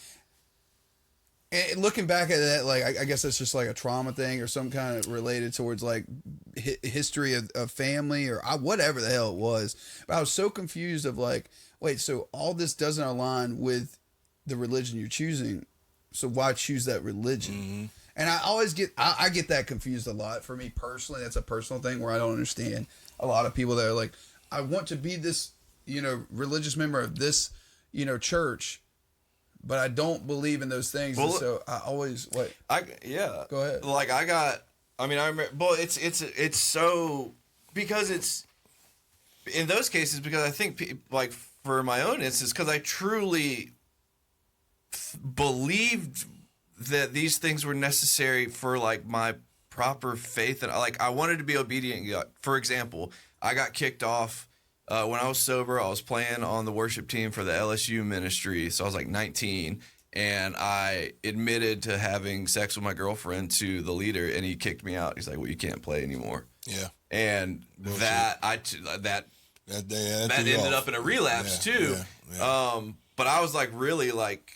Speaker 1: and looking back at that, like, I guess that's just like a trauma thing or some kind of related towards like history of family or whatever the hell it was. But I was so confused of like, wait, so all this doesn't align with the religion you're choosing, so why choose that religion? Mm-hmm. And I always I get that confused a lot. For me personally, that's a personal thing where I don't understand a lot of people that are like, I want to be this, religious member of this, church, but I don't believe in those things. Well, so I always Go ahead.
Speaker 3: Like I remember. Well, it's so because it's in those cases because I think like for my own instance because I truly believed that these things were necessary for like my proper faith and like I wanted to be obedient. For example, I got kicked off. When I was sober, I was playing on the worship team for the LSU ministry. So I was like 19, and I admitted to having sex with my girlfriend to the leader, and he kicked me out. He's like, "Well, you can't play anymore."
Speaker 2: Yeah.
Speaker 3: And that ended up in a relapse too. Yeah. But I was like, really like.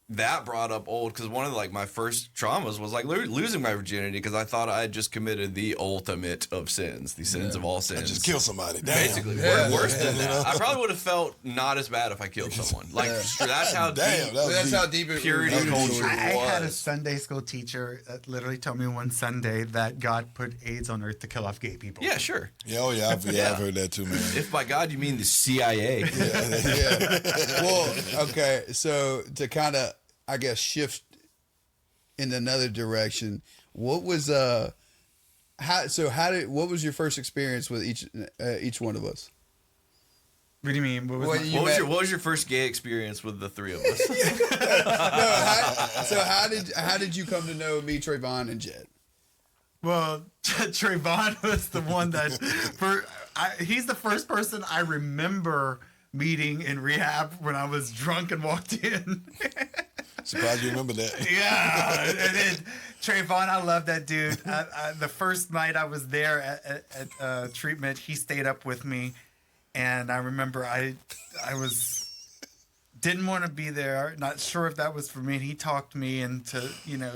Speaker 3: That brought up old because one of like my first traumas was like losing my virginity because I thought I had just committed the ultimate of sins, the sins of all sins.
Speaker 2: I just killed somebody. Damn.
Speaker 3: Basically, worse than that. I probably would have felt not as bad if I killed someone. Like that's how
Speaker 1: deep
Speaker 3: purity culture was.
Speaker 4: I had a Sunday school teacher that literally told me one Sunday that God put AIDS on earth to kill off gay people.
Speaker 3: Yeah, sure.
Speaker 2: Yeah, I've heard that too, man.
Speaker 3: If by God you mean the CIA.
Speaker 1: Yeah. Well, okay, so to kind of I guess shift in another direction. What was what was your first experience with each one of us?
Speaker 4: What do you mean? What
Speaker 3: was your first gay experience with the three of us?
Speaker 1: How did you come to know me, Trayvon, and Jed?
Speaker 4: Well, Trayvon was the one that he's the first person I remember meeting in rehab when I was drunk and walked in.
Speaker 2: Surprised you remember that.
Speaker 4: Yeah. And then Trayvon, I love that dude. The first night I was there at treatment, he stayed up with me. And I remember I didn't want to be there. Not sure if that was for me. And he talked me into,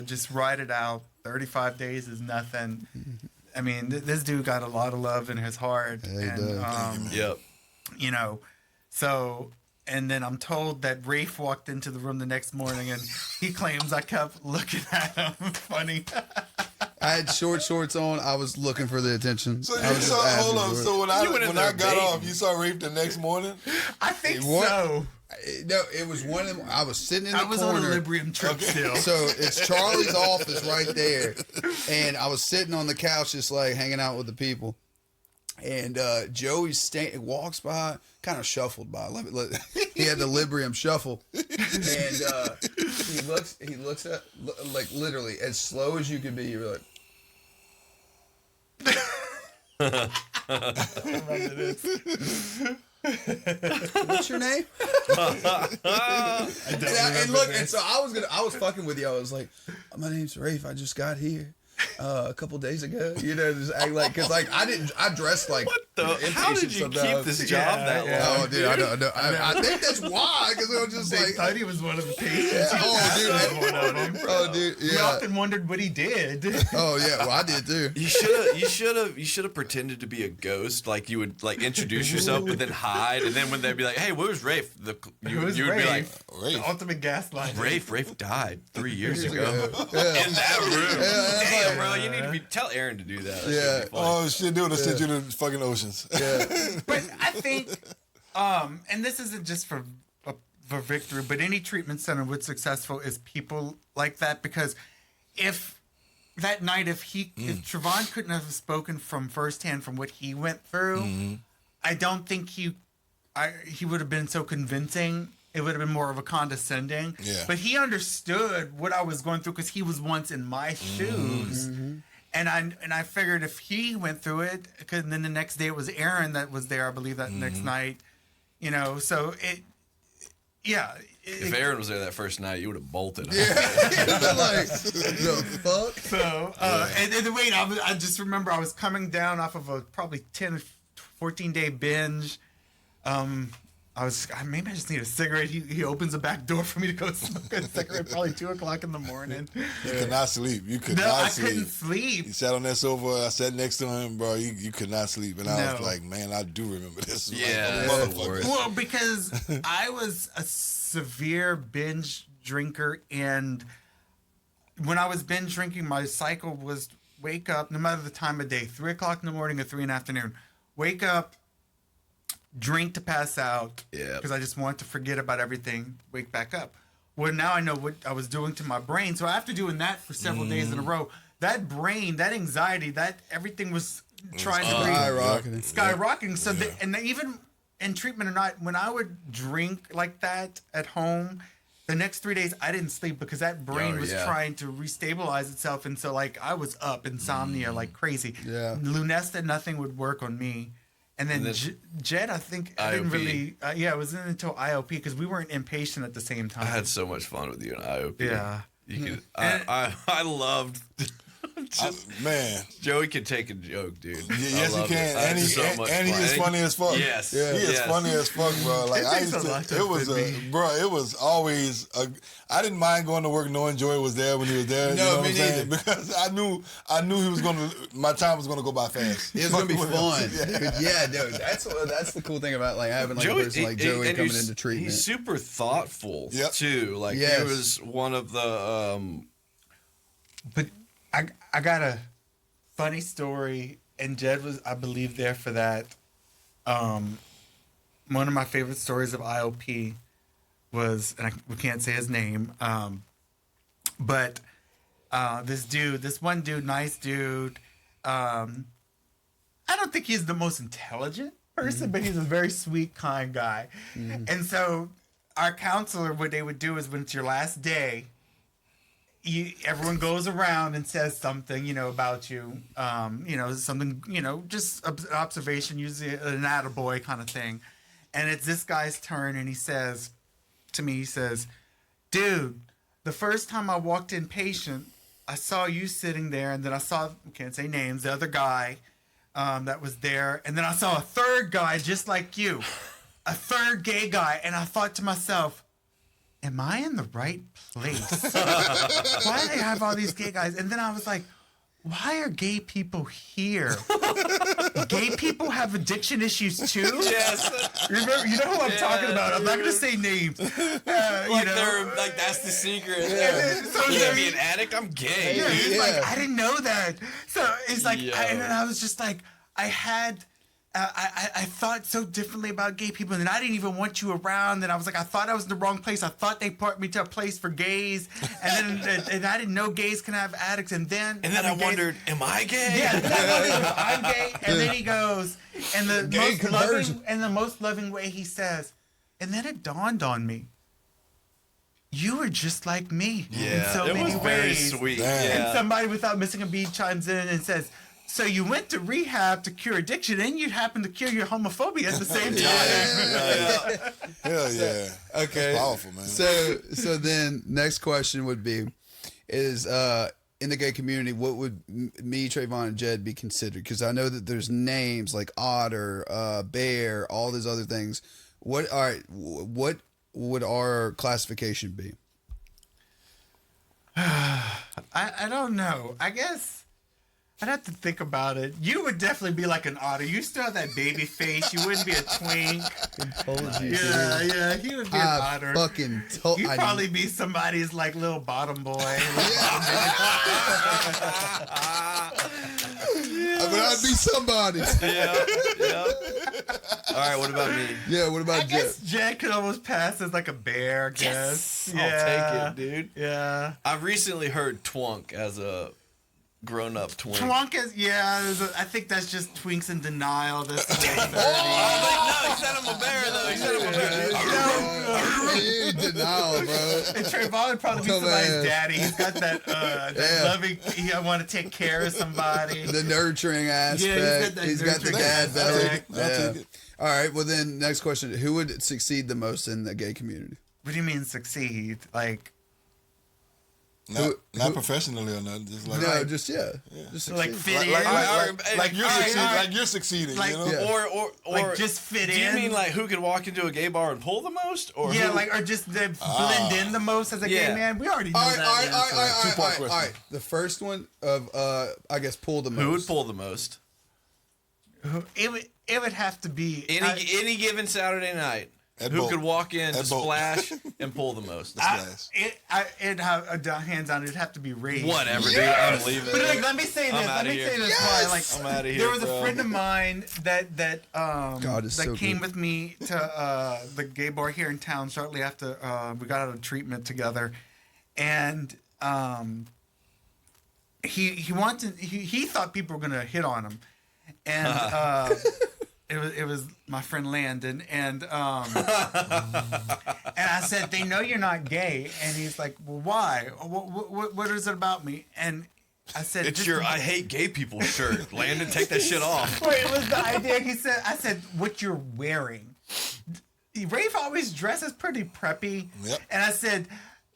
Speaker 4: just ride it out. 35 days is nothing. I mean, this dude got a lot of love in his heart.
Speaker 1: Yeah, he does.
Speaker 3: Yep.
Speaker 4: So, and then I'm told that Rafe walked into the room the next morning and he claims I kept looking at him funny.
Speaker 1: I had short shorts on. I was looking for the attention.
Speaker 2: So you saw, hold on. So when I got off, you saw Rafe the next morning?
Speaker 4: I think so.
Speaker 1: No, it was one of them. I was sitting in the corner.
Speaker 4: I was on a Librium trip still.
Speaker 1: So it's Charlie's office right there. And I was sitting on the couch just like hanging out with the people. And Joey walks by, kind of shuffled by. He had the Librium shuffle, and he looks at like literally as slow as you can be. You're like, what's your name? And so I was fucking with you. I was like, my name's Rafe. I just got here. A couple days ago, just act like because like I dressed like
Speaker 3: what the? How did you keep this job that long?
Speaker 1: Oh, dude, I don't know. I think that's why because it was just
Speaker 4: they
Speaker 1: like
Speaker 4: thought he was one of the patients.
Speaker 1: Oh, dude, yeah.
Speaker 4: We often wondered what he did.
Speaker 1: Oh yeah, well I did too.
Speaker 3: You should have pretended to be a ghost, like you would like introduce yourself, but then hide, and then when they'd be like, "Hey, where's Rafe?" You would be like,
Speaker 2: "Rafe,
Speaker 4: the ultimate gaslight."
Speaker 3: Rafe died 3 years ago
Speaker 1: Yeah.
Speaker 3: in that room.
Speaker 1: Yeah,
Speaker 3: Damn, bro, you need to tell Aaron to do that.
Speaker 1: Yeah.
Speaker 2: Oh shit, dude, I sent you to the fucking oceans.
Speaker 1: Yeah.
Speaker 4: But I think, and this isn't just for Victory, but any treatment center with successful is people like that, because if that night, if Trayvon couldn't have spoken from firsthand from what he went through, I don't think he would have been so convincing. It would have been more of a condescending.
Speaker 2: Yeah.
Speaker 4: But he understood what I was going through because he was once in my shoes. And I figured if he went through it, and then the next day it was Aaron that was there, I believe that next night, so yeah.
Speaker 3: If Aaron was there that first night, you would have bolted.
Speaker 1: Yeah. Like, the fuck?
Speaker 4: So, and wait, I just remember I was coming down off of a probably 10 or 14 day binge. Maybe I just need a cigarette. He opens the back door for me to go smoke a cigarette, probably 2 o'clock in the morning.
Speaker 2: You could not sleep. You could
Speaker 4: No,
Speaker 2: not
Speaker 4: I
Speaker 2: sleep.
Speaker 4: couldn't sleep.
Speaker 2: He sat on that sofa. I sat next to him, bro. You could not sleep. And I
Speaker 4: No.
Speaker 2: was like, man, I do remember this.
Speaker 3: Yeah,
Speaker 2: Like,
Speaker 3: that's the
Speaker 2: motherfucker.
Speaker 3: worst.
Speaker 4: Well, because I was a severe binge drinker, and when I was binge drinking, my cycle was wake up, no matter the time of day, 3 o'clock in the morning or 3 in the afternoon, wake up, drink to pass out, because I just wanted to forget about everything, wake back up. Well, now I know what I was doing to my brain. So after doing that for several days in a row, that brain, that anxiety, that everything was trying to be skyrocketing. So and even in treatment or not, when I would drink like that at home, the next 3 days I didn't sleep because that brain was trying to restabilize itself. And so like I was up, insomnia like crazy.
Speaker 1: Yeah.
Speaker 4: Lunesta, nothing would work on me. And then Jed, I think I didn't really, it wasn't until IOP because we weren't impatient at the same time.
Speaker 3: I had so much fun with you in IOP.
Speaker 4: Yeah.
Speaker 3: You could, I loved.
Speaker 2: Man,
Speaker 3: Joey can take a joke, dude.
Speaker 2: Yes, he can, and he is funny as fuck.
Speaker 3: Yes,
Speaker 2: he is funny as fuck, bro. Like I used to, it was always. I didn't mind going to work knowing Joey was there when he was there.
Speaker 1: No,
Speaker 2: you know what
Speaker 1: me
Speaker 2: I'm saying?
Speaker 1: neither.
Speaker 2: Because I knew he was gonna. My time was gonna go by fast.
Speaker 1: It was gonna be fun. Yeah, dude. That's the cool thing about like having like a person like Joey coming into treatment.
Speaker 3: He's super thoughtful too. Like he was one of the.
Speaker 4: But I got a funny story, and Jed was, I believe, there for that. One of my favorite stories of IOP was, and we can't say his name, but this one dude, nice dude. I don't think he's the most intelligent person, but he's a very sweet, kind guy. And so our counselor, what they would do is when it's your last day, everyone goes around and says something, about you, something, just observation, usually an attaboy kind of thing. And it's this guy's turn, and he says to me, dude, the first time I walked in patient, I saw you sitting there, and then I saw, can't say names, the other guy that was there, and then I saw a third guy just like you, a third gay guy, and I thought to myself, am I in the right place? Why do they have all these gay guys? And then I was like, why are gay people here? Gay people have addiction issues too?
Speaker 3: Yes.
Speaker 4: Remember, you know who I'm talking about. I'm not going to say names.
Speaker 3: They're like, that's the secret.
Speaker 4: So
Speaker 3: You be an addict? I'm gay.
Speaker 4: Yeah, he's like, I didn't know that. So it's like, and I was just like, I thought so differently about gay people, and I didn't even want you around. And I was like, I thought I was in the wrong place. I thought they put me to a place for gays, and then and I didn't know gays can have addicts. And then
Speaker 3: I wondered, am I gay?
Speaker 4: Yeah, then I wondered, I'm gay. And then he goes, and the most loving way he says, and then it dawned on me, you were just like me in so many ways.
Speaker 3: It was very sweet.
Speaker 4: And somebody without missing a beat chimes in and says, so you went to rehab to cure addiction, and you happened to cure your homophobia at the same time.
Speaker 2: Hell yeah.
Speaker 1: Okay.
Speaker 2: That's powerful, man.
Speaker 1: So then next question would be, is in the gay community, what would me, Trayvon, and Jed be considered? Because I know that there's names like Otter, Bear, all these other things. What would our classification be?
Speaker 4: I don't know. I guess I'd have to think about it. You would definitely be like an Otter. You still have that baby face. You wouldn't be a twink. Yeah, he would be an Otter.
Speaker 1: Fucking
Speaker 4: You'd probably be somebody's like little bottom boy.
Speaker 1: But I'd be somebody.
Speaker 3: Yeah. All right, what about me?
Speaker 1: Yeah, what about
Speaker 4: I guess Jed could almost pass as like a bear, I guess.
Speaker 3: I'll take it, dude.
Speaker 4: Yeah.
Speaker 3: I've recently heard twunk as a grown-up twink.
Speaker 4: Twunk is, I think that's just twinks in denial. That's the
Speaker 3: No, he said I'm a bear, though. He said I'm a bear.
Speaker 1: He in denial, bro.
Speaker 4: And Trayvon would probably be somebody's daddy. He's got that, loving, I want to take care of somebody.
Speaker 1: The nurturing aspect.
Speaker 4: Yeah,
Speaker 1: he's got the dad belly.
Speaker 2: I'll take it.
Speaker 1: All right, well then, next question. Who would succeed the most in the gay community?
Speaker 4: What do you mean succeed? Like
Speaker 2: Not professionally or nothing. Just like
Speaker 1: No, just just
Speaker 4: like
Speaker 1: succeed.
Speaker 4: fit in?
Speaker 2: like you're succeeding.
Speaker 4: Like,
Speaker 2: You know?
Speaker 3: Yeah. Or
Speaker 4: like just fit
Speaker 3: do
Speaker 4: in?
Speaker 3: you mean like who could walk into a gay bar and pull the most? Or
Speaker 4: Yeah,
Speaker 3: who,
Speaker 4: like or just the blend in the most as a gay
Speaker 3: Yeah.
Speaker 4: man. We already know
Speaker 1: All
Speaker 4: that.
Speaker 1: right,
Speaker 4: answer.
Speaker 2: Two-part
Speaker 1: all
Speaker 2: question.
Speaker 1: right. The first one of I guess pull the most.
Speaker 3: who would pull the most?
Speaker 4: It would have to be
Speaker 3: Any given Saturday night,
Speaker 2: At
Speaker 3: who
Speaker 2: both.
Speaker 3: could walk in,
Speaker 2: At both.
Speaker 3: splash, and pull the most?
Speaker 2: Splash.
Speaker 4: It'd have hands on. It'd have to be Ray.
Speaker 3: Whatever,
Speaker 1: Yes!
Speaker 3: dude. I'm leaving.
Speaker 4: But like, let me say this. Let
Speaker 3: outta
Speaker 4: me
Speaker 3: here.
Speaker 4: say this.
Speaker 1: Yes!
Speaker 4: Why, like,
Speaker 3: I'm outta here,
Speaker 4: there was
Speaker 3: bro.
Speaker 4: a friend of mine that
Speaker 1: God, it's
Speaker 4: that
Speaker 1: so
Speaker 4: came
Speaker 1: good.
Speaker 4: with me to the gay bar here in town shortly after we got out of treatment together, and he wanted he thought people were gonna hit on him, and it was my friend Landon, and I said, they know you're not gay, and he's like, well, why? What is it about me? And I said,
Speaker 3: It's
Speaker 4: just
Speaker 3: your "I hate gay people" shirt. Landon, take that shit off.
Speaker 4: Wait, it was the idea. I said, what you're wearing. Rafe always dresses pretty preppy.
Speaker 2: Yep.
Speaker 4: And I said,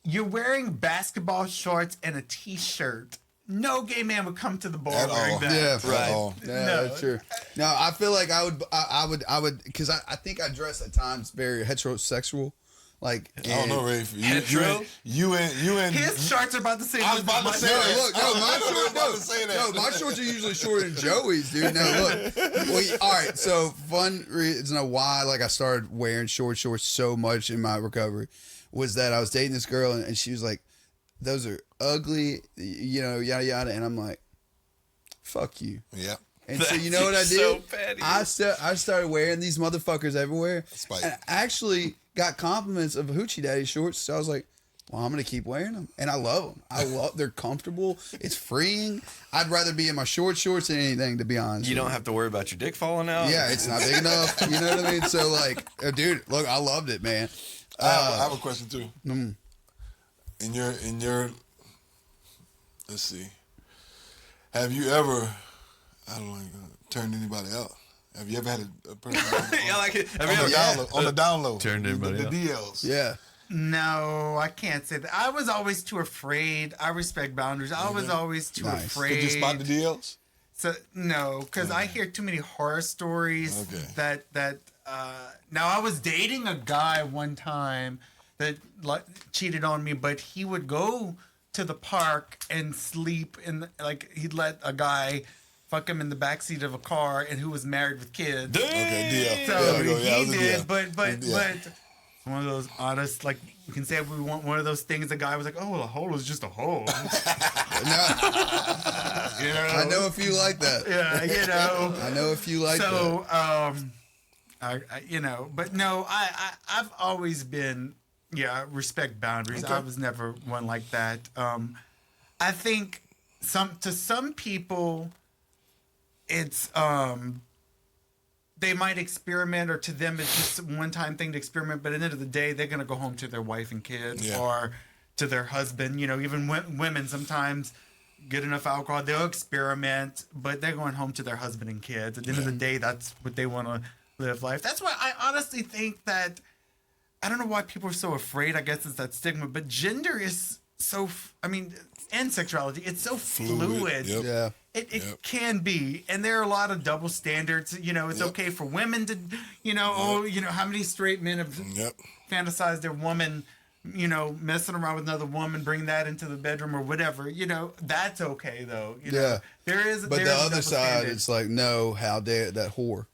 Speaker 4: you're wearing basketball shorts and a t-shirt. No gay man would come to the bar
Speaker 2: At
Speaker 4: wearing
Speaker 2: all.
Speaker 4: that.
Speaker 1: Yeah,
Speaker 2: At all.
Speaker 1: Yeah,
Speaker 4: No.
Speaker 1: that's true. No, I feel like I would, because I think I dress at times very heterosexual. Like,
Speaker 2: I don't know, Rafe.
Speaker 3: Hetero?
Speaker 2: You and
Speaker 4: His shorts are about the same.
Speaker 2: I was about to say
Speaker 1: No,
Speaker 2: that.
Speaker 1: look, no,
Speaker 2: I
Speaker 1: my
Speaker 2: was
Speaker 1: shorts,
Speaker 2: about to say that.
Speaker 1: no, my shorts are usually shorter than Joey's, dude. No, look. Well, all right, so fun reason of why like I started wearing shorts so much in my recovery was that I was dating this girl and she was like, "Those are ugly," yada yada, and I'm like, "Fuck you."
Speaker 2: Yeah.
Speaker 1: And so you know what I did?
Speaker 3: So petty.
Speaker 1: I started wearing these motherfuckers everywhere.
Speaker 2: Spite.
Speaker 1: And I actually got compliments of Hoochie Daddy shorts. So I was like, well, I'm going to keep wearing them. And I love them. They're comfortable. It's freeing. I'd rather be in my shorts than anything, to be honest.
Speaker 3: You don't have to worry about your dick falling out.
Speaker 1: Yeah, it's not big enough. You know what I mean? So like, dude, look, I loved it, man.
Speaker 2: I have a question too. In your let's see. Have you ever turned anybody out? Have you ever had a person
Speaker 3: Yeah, like it.
Speaker 2: on the down low?
Speaker 3: Turned anybody
Speaker 2: the
Speaker 3: out.
Speaker 2: DLs.
Speaker 1: Yeah.
Speaker 4: No, I can't say that. I was always too afraid. I respect boundaries. I was always too
Speaker 1: Nice.
Speaker 4: afraid.
Speaker 2: Did you spot the DLs?
Speaker 4: So no, because I hear too many horror stories
Speaker 2: Okay.
Speaker 4: that. Now I was dating a guy one time that cheated on me, but he would go to the park and sleep he'd let a guy fuck him in the backseat of a car and who was married with kids.
Speaker 2: Okay, DL.
Speaker 4: So
Speaker 2: There we go. Yeah,
Speaker 4: he
Speaker 2: it was a
Speaker 4: did,
Speaker 2: DL.
Speaker 4: but
Speaker 2: Yeah.
Speaker 4: one of those honest, like you can say if we want one of those things. The guy was like, "Oh, well, a hole is just a hole."
Speaker 1: No,
Speaker 4: You know?
Speaker 1: I know a few like that.
Speaker 4: Yeah, you know.
Speaker 1: I know a few like that.
Speaker 4: So, but no, I've always been, respect boundaries.
Speaker 2: Okay.
Speaker 4: I was never one like that. I think to some people, it's they might experiment, or to them it's just a one-time thing to experiment. But at the end of the day, they're gonna go home to their wife and kids,
Speaker 2: Yeah.
Speaker 4: or to their husband. You know, even women sometimes get enough alcohol, they'll experiment, but they're going home to their husband and kids. At the end of the day, that's what they want to live life. That's why I honestly think that, I don't know why people are so afraid. I guess it's that stigma, but gender is so, and sexuality, it's so fluid.
Speaker 2: Yep.
Speaker 1: Yeah.
Speaker 4: It can be, and there are a lot of double standards. You know, it's okay for women to, how many straight men have
Speaker 2: Yep.
Speaker 4: fantasized their woman, messing around with another woman, bring that into the bedroom or whatever. That's okay though.
Speaker 1: Yeah.
Speaker 4: There is.
Speaker 1: But
Speaker 4: there
Speaker 1: the
Speaker 4: is a
Speaker 1: other
Speaker 4: double
Speaker 1: side,
Speaker 4: standard.
Speaker 1: it's like, no, how dare that whore.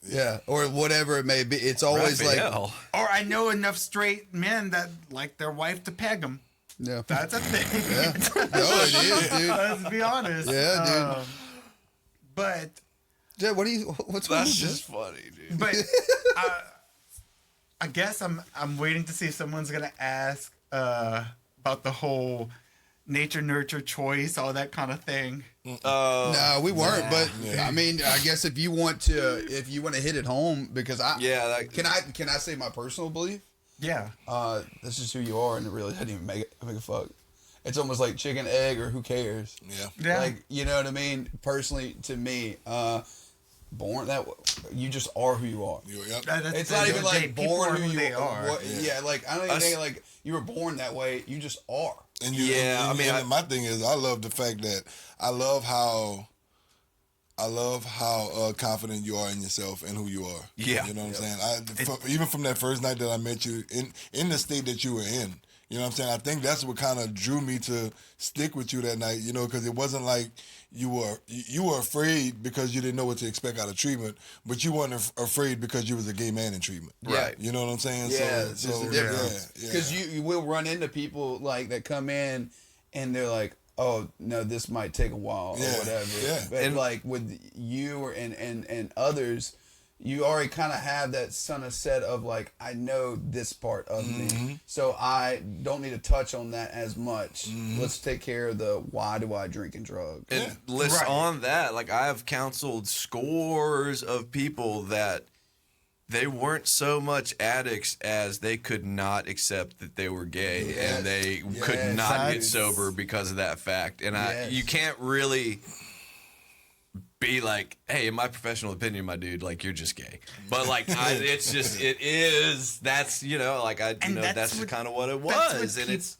Speaker 1: Yeah. Or whatever it may be. It's always
Speaker 3: Raphael.
Speaker 4: Or I know enough straight men that like their wife to peg them.
Speaker 1: yeah.
Speaker 4: That's a thing.
Speaker 1: Yeah. No, it is, dude.
Speaker 4: Let's be honest.
Speaker 1: Yeah, dude.
Speaker 4: But
Speaker 1: Yeah, what's wrong
Speaker 3: That's
Speaker 1: with
Speaker 3: just funny, dude.
Speaker 4: But I guess I'm waiting to see if someone's gonna ask about the whole nature nurture choice, all that kind of thing.
Speaker 1: No, we weren't. But I mean, I guess if you want to hit it home, because can I say my personal belief?
Speaker 4: Yeah.
Speaker 1: This is who you are, and it really doesn't even make a fuck. It's almost like chicken, egg, or who cares?
Speaker 2: Yeah.
Speaker 4: Yeah.
Speaker 1: Like, you know what I mean? Personally, to me, born that way. You just are who you are.
Speaker 2: Yep.
Speaker 1: It's not even like
Speaker 4: people
Speaker 1: born
Speaker 4: are
Speaker 1: who
Speaker 4: they
Speaker 1: you
Speaker 4: are.
Speaker 1: are. Yeah, like I don't even think like you were born that way. You just are.
Speaker 2: And my thing is, I love the fact that I love how confident you are in yourself and who you are.
Speaker 3: Yeah.
Speaker 2: You know what I'm saying? Even from that first night that I met you in the state that you were in, you know what I'm saying? I think that's what kind of drew me to stick with you that night, you know, because it wasn't like you were afraid because you didn't know what to expect out of treatment, but you weren't afraid because you was a gay man in treatment.
Speaker 3: Right.
Speaker 2: You know what I'm saying?
Speaker 1: Yeah, it's just a difference.
Speaker 2: Yeah.
Speaker 1: Because you will run into people like that come in and they're like, oh no, this might take a while or whatever.
Speaker 2: Yeah.
Speaker 1: But like with you or and others, you already kind of have that kind of set of like, I know this part of me, so I don't need to touch on that as much. Let's take care of the why do I drink and drug.
Speaker 3: And on that, like I have counseled scores of people that they weren't so much addicts as they could not accept that they were gay and they could not get sober because of that fact. And you can't really be like, hey, in my professional opinion, my dude, like you're just gay. But like, that's you know, like that's just kind of what it was, and it's.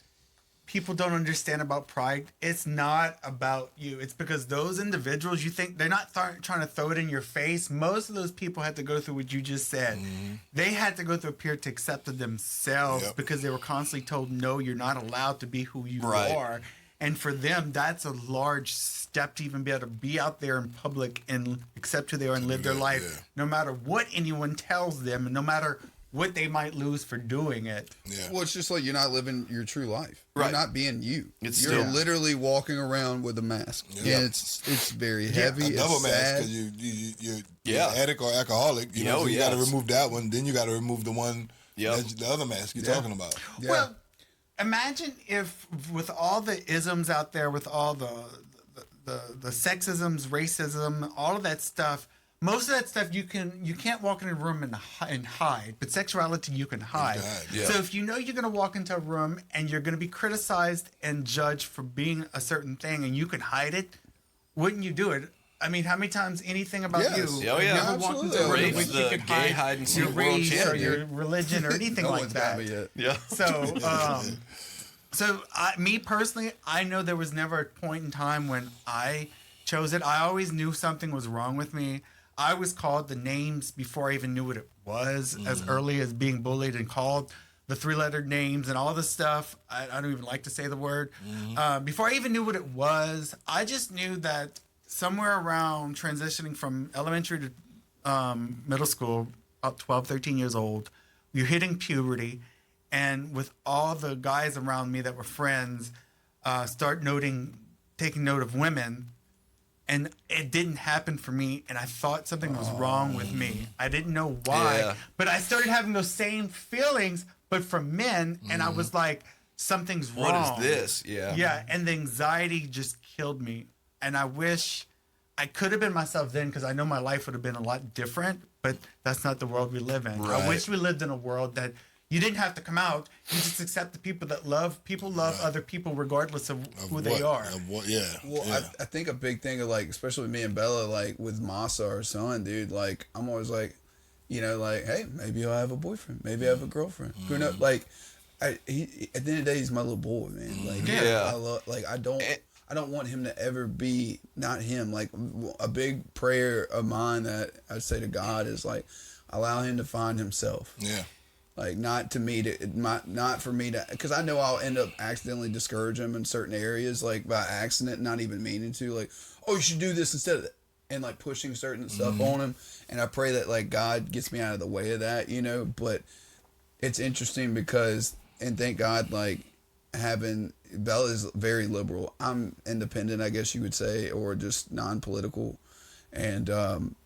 Speaker 4: People don't understand about pride. It's not about you. It's because those individuals, you think they're not trying to throw it in your face. Most of those people had to go through what you just said. They had to go through a period to accept it themselves because they were constantly told, no, you're not allowed to be who you are. And for them, that's a large step to even be able to be out there in public and accept who they are and live their life, no matter what anyone tells them and no matter what they might lose for doing it.
Speaker 2: Yeah.
Speaker 1: Well, it's just like you're not living your true life.
Speaker 3: Right.
Speaker 1: You're not being you. You're
Speaker 3: still
Speaker 1: literally walking around with a mask.
Speaker 2: Yeah.
Speaker 1: And it's very heavy.
Speaker 2: A double
Speaker 1: it's
Speaker 2: mask
Speaker 1: sad.
Speaker 2: because you're addict or alcoholic. You know, so you got to remove that one. Then you got to remove the one, the other mask you're talking about.
Speaker 1: Yeah.
Speaker 4: Well, imagine if with all the isms out there, with all the sexisms, racism, all of that stuff, most of that stuff you can't walk in a room and hide, but sexuality you can hide. So if you know you're going to walk into a room and you're going to be criticized and judged for being a certain thing and you can hide it, wouldn't you do it? I mean, how many times anything about you?
Speaker 3: Oh, yeah.
Speaker 4: You ever walked into a room in which you could hide your race or your religion or anything like that?
Speaker 1: Yeah.
Speaker 4: So, me personally, I know there was never a point in time when I chose it. I always knew something was wrong with me. I was called the names before I even knew what it was, as early as being bullied and called the three-lettered names and all this stuff. I don't even like to say the word. Before I even knew what it was, I just knew that somewhere around transitioning from elementary to middle school, about 12, 13 years old, you're hitting puberty. And with all the guys around me that were friends, taking note of women, and it didn't happen for me, and I thought something was wrong with me. I didn't know why, but I started having those same feelings, but from men, and I was like, something's wrong.
Speaker 3: What is this?
Speaker 4: Yeah, and the anxiety just killed me, and I wish I could have been myself then, because I know my life would have been a lot different, but that's not the world we live in.
Speaker 2: Right.
Speaker 4: I wish we lived in a world that you didn't have to come out. You just accept the people that love. People love other people regardless of who they are.
Speaker 1: I think a big thing of like, especially with me and Bella, like with Masa, our son, dude, like I'm always like, you know, like, hey, maybe I'll have a boyfriend. Maybe I have a girlfriend. Who knows? Like, he at the end of the day, he's my little boy, man. Like, I don't want him to ever be not him. Like a big prayer of mine that I say to God is like, allow him to find himself.
Speaker 2: Yeah.
Speaker 1: Like not for me to, because I know I'll end up accidentally discouraging him in certain areas, like by accident, not even meaning to. Like, oh, you should do this instead of that, and like pushing certain stuff on him. And I pray that like God gets me out of the way of that, you know. But it's interesting because, and thank God, like having Bella is very liberal. I'm independent, I guess you would say, or just non-political. And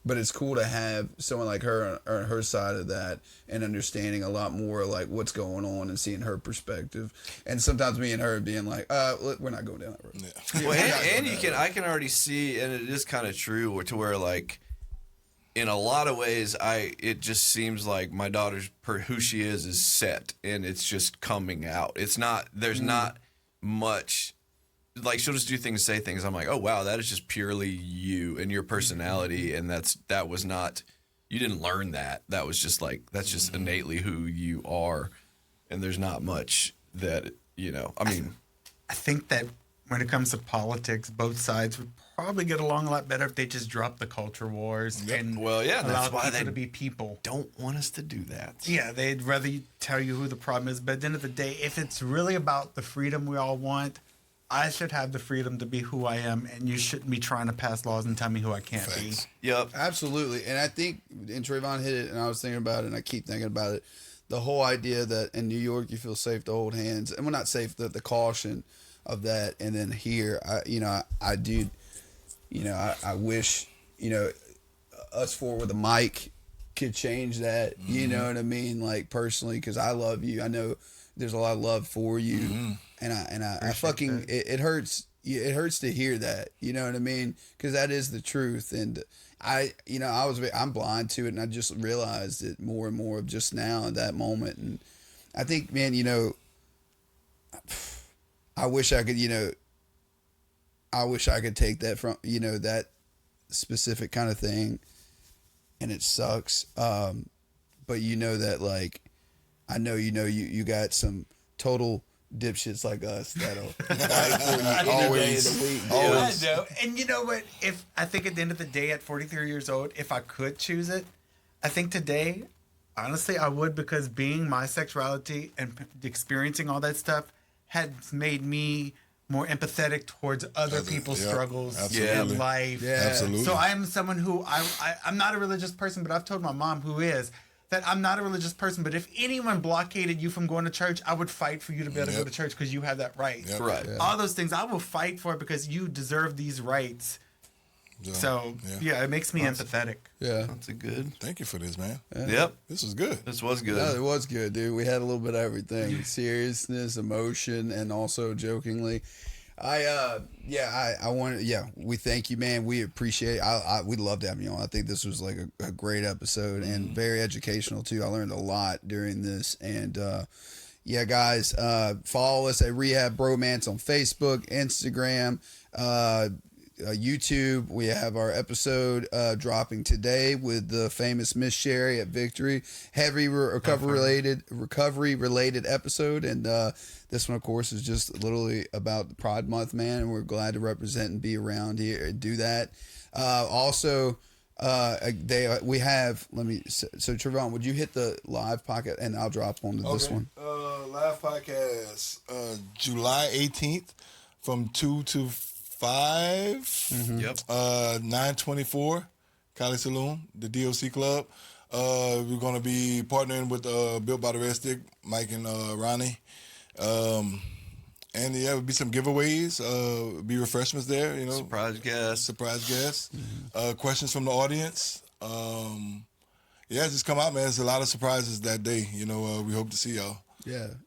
Speaker 1: but it's cool to have someone like her on her side of that and understanding a lot more like what's going on and seeing her perspective. And sometimes me and her being like, we're not going down that road.
Speaker 3: Yeah. Well, I can already see, and it is kind of true, to where like in a lot of ways, it just seems like my daughter's who she is set, and it's just coming out. It's not. There's not much like she'll just do things, say things. I'm like, oh wow, that is just purely you and your personality, and that was not. You didn't learn that. That was just like that's just innately who you are, and there's not much that I mean,
Speaker 4: I think that when it comes to politics, both sides would probably get along a lot better if they just dropped the culture wars and
Speaker 3: Well, yeah,
Speaker 4: allow
Speaker 3: that's why
Speaker 4: people
Speaker 3: they
Speaker 4: to be people.
Speaker 3: don't want us to do that.
Speaker 4: Yeah, they'd rather tell you who the problem is. But at the end of the day, if it's really about the freedom we all want, I should have the freedom to be who I am, and you shouldn't be trying to pass laws and tell me who I can't
Speaker 2: Facts.
Speaker 4: be.
Speaker 3: Yep.
Speaker 1: Absolutely. And I think, and Trayvon hit it, and I was thinking about it, and I keep thinking about it. The whole idea that in New York you feel safe to hold hands, and we're not safe, the caution of that. And then here, I wish, us four with a mic could change that. You know what I mean? Like personally, because I love you. I know there's a lot of love for you, and I fucking it hurts. It hurts to hear that. You know what I mean? Because that is the truth. And I'm blind to it, and I just realized it more and more just now in that moment. And I think, man, I wish I could, take that from, that specific kind of thing, and it sucks. But that, like, I know, you got some total dipshits like us that'll fight for you
Speaker 2: Always.
Speaker 1: any day of the week.
Speaker 2: Always.
Speaker 4: I know. And you know what? If I think at the end of the day, at 43 years old, if I could choose it, I think today, honestly, I would, because being my sexuality and experiencing all that stuff has made me more empathetic towards other people's struggles
Speaker 2: absolutely.
Speaker 4: in life.
Speaker 1: Yeah.
Speaker 2: Absolutely.
Speaker 4: So I am someone who I'm not a religious person, but I've told my mom, who is, that I'm not a religious person. But if anyone blockaded you from going to church, I would fight for you to be able to go to church, because you have that right.
Speaker 2: Yep.
Speaker 3: Right.
Speaker 1: Yeah.
Speaker 4: All those things I will fight for, because you deserve these rights. So yeah, it makes me empathetic.
Speaker 1: Yeah.
Speaker 3: That's a good.
Speaker 2: Thank you for this, man.
Speaker 3: Yep.
Speaker 2: This was good.
Speaker 3: This was good.
Speaker 1: No, it was good, dude. We had a little bit of everything: seriousness, emotion, and also jokingly. We thank you, man. We appreciate. We loved having you on. I think this was like a great episode and very educational too. I learned a lot during this, and guys, follow us at Rehab Bromance on Facebook, Instagram, YouTube. We have our episode dropping today with the famous Miss Sherry at Victory. Heavy recovery related episode, and this one, of course, is just literally about the Pride Month, man, and we're glad to represent and be around here and do that. Also, we have. So Trayvon, would you hit the live pocket, and I'll drop on to this one.
Speaker 2: Live podcast, July 18th from 2 to 5.
Speaker 3: Yep.
Speaker 2: 924 Cali Saloon, the DOC Club. We're going to be partnering with Built by the Red Stick, Mike and Ronnie. And there'll be some giveaways, be refreshments there,
Speaker 3: Surprise guest.
Speaker 2: Questions from the audience. Just come out, man. There's a lot of surprises that day. We hope to see y'all.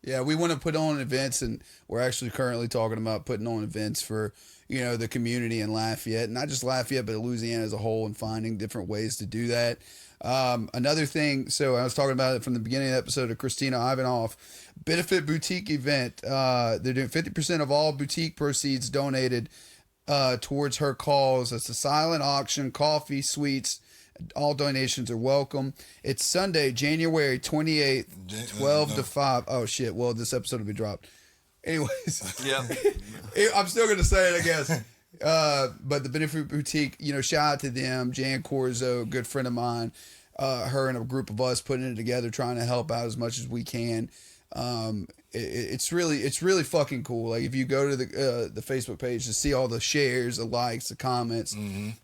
Speaker 1: Yeah. We want to put on events, and we're actually currently talking about putting on events for, the community in Lafayette, not just Lafayette, but Louisiana as a whole, and finding different ways to do that. Another thing, so I was talking about it from the beginning of the episode of Christina Ivanhoff, benefit boutique event. They're doing 50% of all boutique proceeds donated towards her cause. It's a silent auction, coffee, sweets. All donations are welcome. It's Sunday, January 28th, 12 to 5. Oh, shit. Well, this episode will be dropped. Anyways.
Speaker 3: Yeah.
Speaker 1: I'm still going to say it, I guess. But the Benefit Boutique, shout out to them. Jan Corzo, good friend of mine. Her and a group of us putting it together, trying to help out as much as we can. It's really fucking cool. Like, if you go to the Facebook page to see all the shares, the likes, the comments,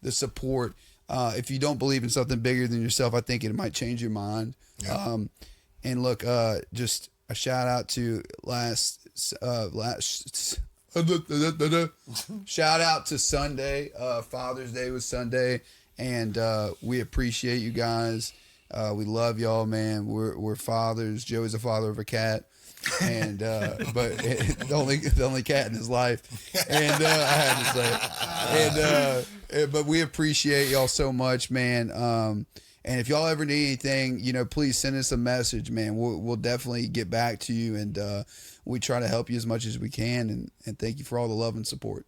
Speaker 1: the support. If you don't believe in something bigger than yourself, I think it might change your mind. Yeah. And look, just a shout out to shout out to Sunday. Father's Day was Sunday, and we appreciate you guys. We love y'all, man. We're fathers. Joey's a father of a cat, and but the only cat in his life. And I had to say it. And but we appreciate y'all so much, man. And if y'all ever need anything, please send us a message, man. We'll definitely get back to you, and we try to help you as much as we can. And thank you for all the love and support.